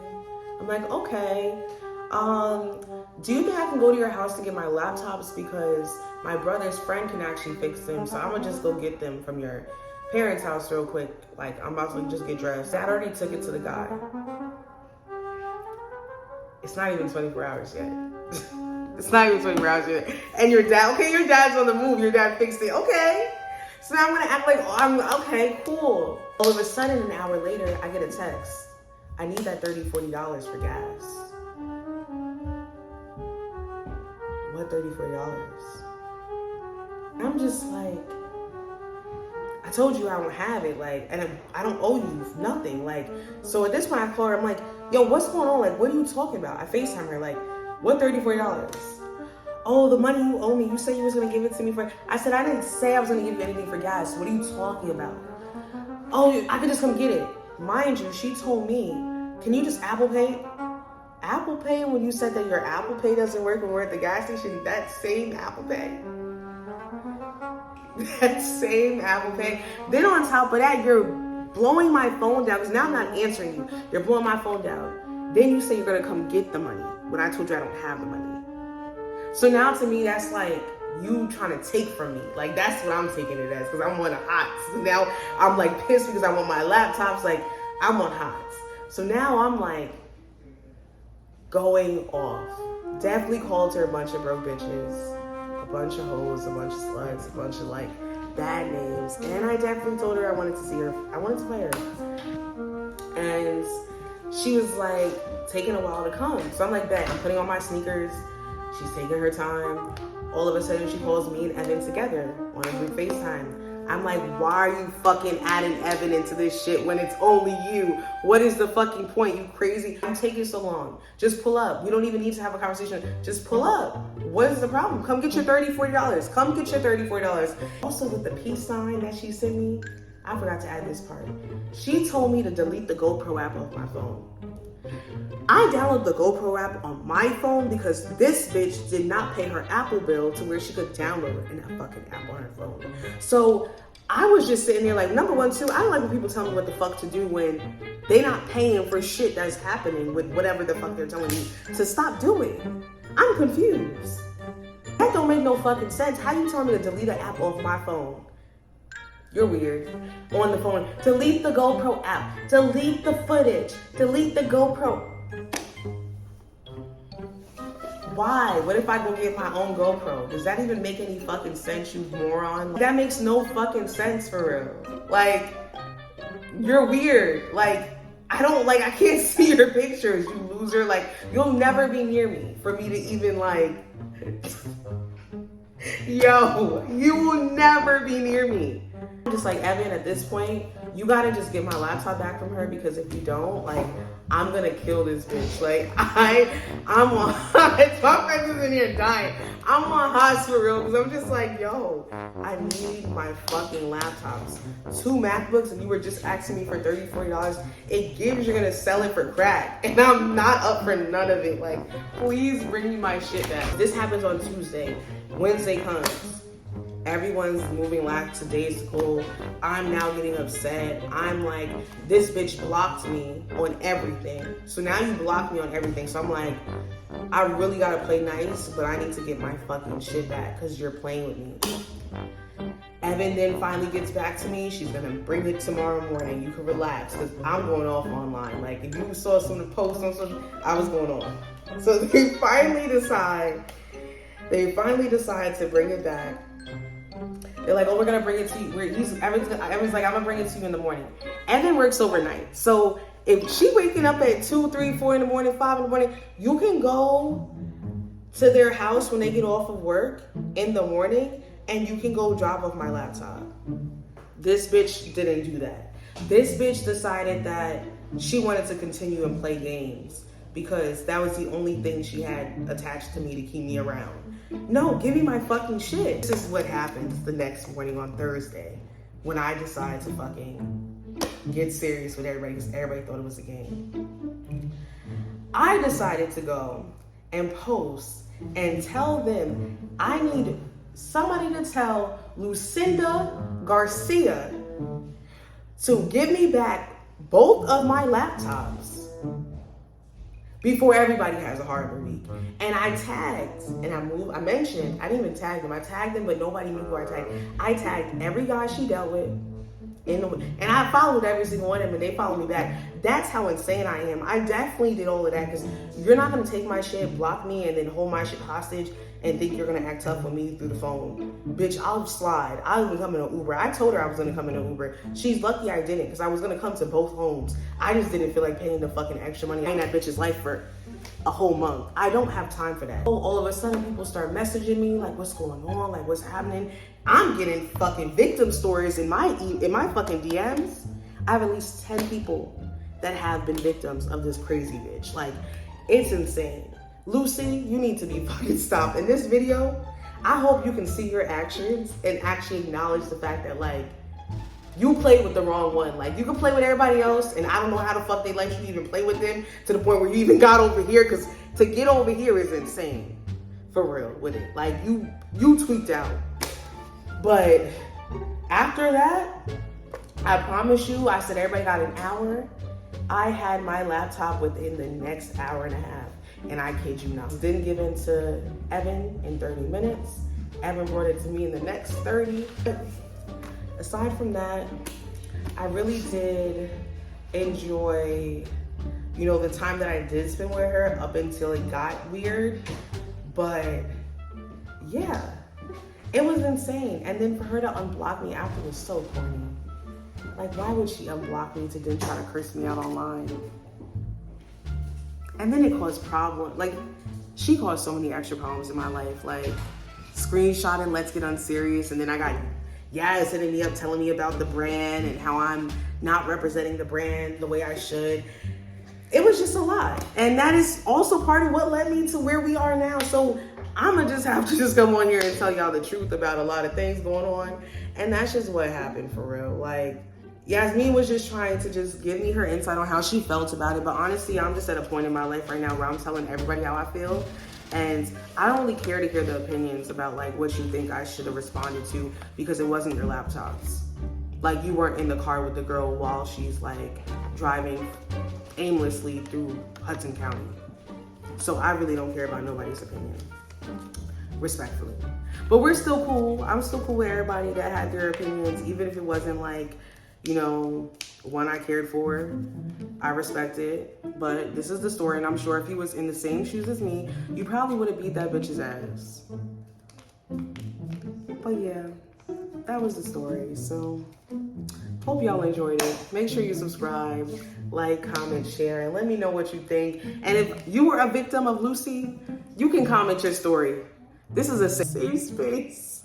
I'm like, okay. Do you think I can go to your house to get my laptops? Because my brother's friend can actually fix them. So I'm gonna just go get them from your parents' house real quick. Like, I'm about to just get dressed. Dad already took it to the guy. It's not even 24 hours yet. It's not even 24 hours yet. And your dad, okay, your dad's on the move. Your dad fixed it. Okay. So now I'm gonna act like, oh, I'm okay, cool. All of a sudden, an hour later, I get a text. I need that $30, $40 for gas. What $30, $40? I'm just like, I told you I don't have it, like, and I don't owe you nothing, like. So at this point, I call her. I'm like, yo, what's going on? Like, what are you talking about? I FaceTime her, like, what $30, $40? Oh, the money you owe me. You said you was gonna give it to me for. I said I didn't say I was gonna give you anything for gas. What are you talking about? Oh, I can just come get it. Mind you, she told me, can you just Apple Pay? Apple Pay, when you said that your Apple Pay doesn't work when we're at the gas station, that same Apple Pay. That same Apple Pay. Then on top of that, you're blowing my phone down, because now I'm not answering you. You're blowing my phone down. Then you say you're gonna come get the money when I told you I don't have the money. So now to me, that's like you trying to take from me. Like, that's what I'm taking it as, because I'm on a hot. So now I'm like pissed because I want my laptops. Like, I'm on hots. So now I'm like going off. Definitely called her a bunch of broke bitches, a bunch of hoes, a bunch of sluts, a bunch of like bad names. And I definitely told her I wanted to see her. I wanted to play her. And she was like taking a while to come. So I'm like, bet, I'm putting on my sneakers. She's taking her time. All of a sudden she calls me and Evan together on a group FaceTime. I'm like, why are you fucking adding Evan into this shit when it's only you? What is the fucking point? You crazy? I'm taking so long. Just pull up. We don't even need to have a conversation. Just pull up. What is the problem? Come get your $30, $40. Come get your $30, $40. Also with the peace sign that she sent me, I forgot to add this part. She told me to delete the GoPro app off my phone. I downloaded the GoPro app on my phone because this bitch did not pay her Apple bill to where she could download a fucking app on her phone. So I was just sitting there like, number one, too, I don't like when people tell me what the fuck to do when they not paying for shit that's happening with whatever the fuck they're telling me to stop doing. I'm confused. That don't make no fucking sense. How you telling me to delete an app off my phone? You're weird. On the phone. Delete the GoPro app. Delete the footage. Delete the GoPro. Why? What if I go get my own GoPro? Does that even make any fucking sense, you moron? That makes no fucking sense for real. Like, you're weird. Like, I can't see your pictures, you loser. Like, you'll never be near me for me to even like, yo, you will never be near me. Just like, Evan, at this point, you gotta just get my laptop back from her, because if you don't, like, I'm gonna kill this bitch. Like, I'm on hot. My friends is in here dying. I'm on hot for real, because I'm just like, yo, I need my fucking laptops. 2 MacBooks, and you were just asking me for $30, $40. It gives you're gonna sell it for crack, and I'm not up for none of it. Like, please bring me my shit back. This happens on Tuesday. Wednesday comes. Everyone's moving lackadaisical. I'm now getting upset. I'm like, this bitch blocked me on everything. So now you block me on everything. So I'm like, I really gotta play nice, but I need to get my fucking shit back because you're playing with me. Evan then finally gets back to me. She's gonna bring it tomorrow morning. You can relax, because I'm going off online. Like, if you saw some of the posts on social, I was going on. So they finally decide to bring it back. They're like, oh, we're gonna bring it to you. Evan's like, I'm gonna bring it to you in the morning. Evan works overnight. So if she waking up at 2, 3, 4 in the morning, 5 in the morning, you can go to their house when they get off of work in the morning, and you can go drop off my laptop. This bitch didn't do that. This bitch decided that she wanted to continue and play games because that was the only thing she had attached to me to keep me around. No, give me my fucking shit. This is what happens the next morning on Thursday when I decide to fucking get serious with everybody because everybody thought it was a game. I decided to go and post and tell them I need somebody to tell Lucinda Garcia to give me back both of my laptops before everybody has a horrible week. And I tagged, and I mentioned, I didn't even tag them. I tagged them, but nobody knew who I tagged. I tagged every guy she dealt with, and I followed every single one of them, and they followed me back. That's how insane I am. I definitely did all of that, because you're not gonna take my shit, block me, and then hold my shit hostage, and think you're gonna act tough with me through the phone. Bitch, I'll slide. I'll even come in an Uber. I told her I was gonna come in an Uber. She's lucky I didn't, because I was gonna come to both homes. I just didn't feel like paying the fucking extra money. I ain't that bitch's life for a whole month. I don't have time for that. All of a sudden, people start messaging me, like, what's going on? Like, what's happening? I'm getting fucking victim stories in my fucking DMs. I have at least 10 people that have been victims of this crazy bitch. Like, it's insane. Lucy, you need to be fucking stopped. In this video, I hope you can see your actions and actually acknowledge the fact that, like, you played with the wrong one. Like, you can play with everybody else, and I don't know how the fuck they let you even play with them to the point where you even got over here, because to get over here is insane. For real with it. Like, you tweaked out. But after that, I promise you, I said everybody got an hour. I had my laptop within the next hour and a half. And I kid you not. Didn't give in to Evan in 30 minutes. Evan brought it to me in the next 30. Aside from that, I really did enjoy, you know, the time that I did spend with her up until it got weird. But yeah, it was insane. And then for her to unblock me after was so corny. Like, why would she unblock me to then try to curse me out online? And then it caused problems. Like, she caused so many extra problems in my life. Like, screenshotting Let's Get Unserious, and then I got Yaz hitting me up telling me about the brand and how I'm not representing the brand the way I should. It was just a lot. And that is also part of what led me to where we are now. So I'm gonna just have to just come on here and tell y'all the truth about a lot of things going on. And that's just what happened for real. Like, Yasmin was just trying to just give me her insight on how she felt about it. But honestly, I'm just at a point in my life right now where I'm telling everybody how I feel. And I don't really care to hear the opinions about like what you think I should have responded to, because it wasn't your laptops. Like, you weren't in the car with the girl while she's like driving aimlessly through Hudson County. So I really don't care about nobody's opinion, respectfully. But we're still cool. I'm still cool with everybody that had their opinions, even if it wasn't like, you know, one I cared for. I respect it. But this is the story, and I'm sure if he was in the same shoes as me, you probably would have beat that bitch's ass. But yeah, that was the story. So hope y'all enjoyed it. Make sure you subscribe, like, comment, share, and let me know what you think. And if you were a victim of Lucy, you can comment your story. This is a safe space.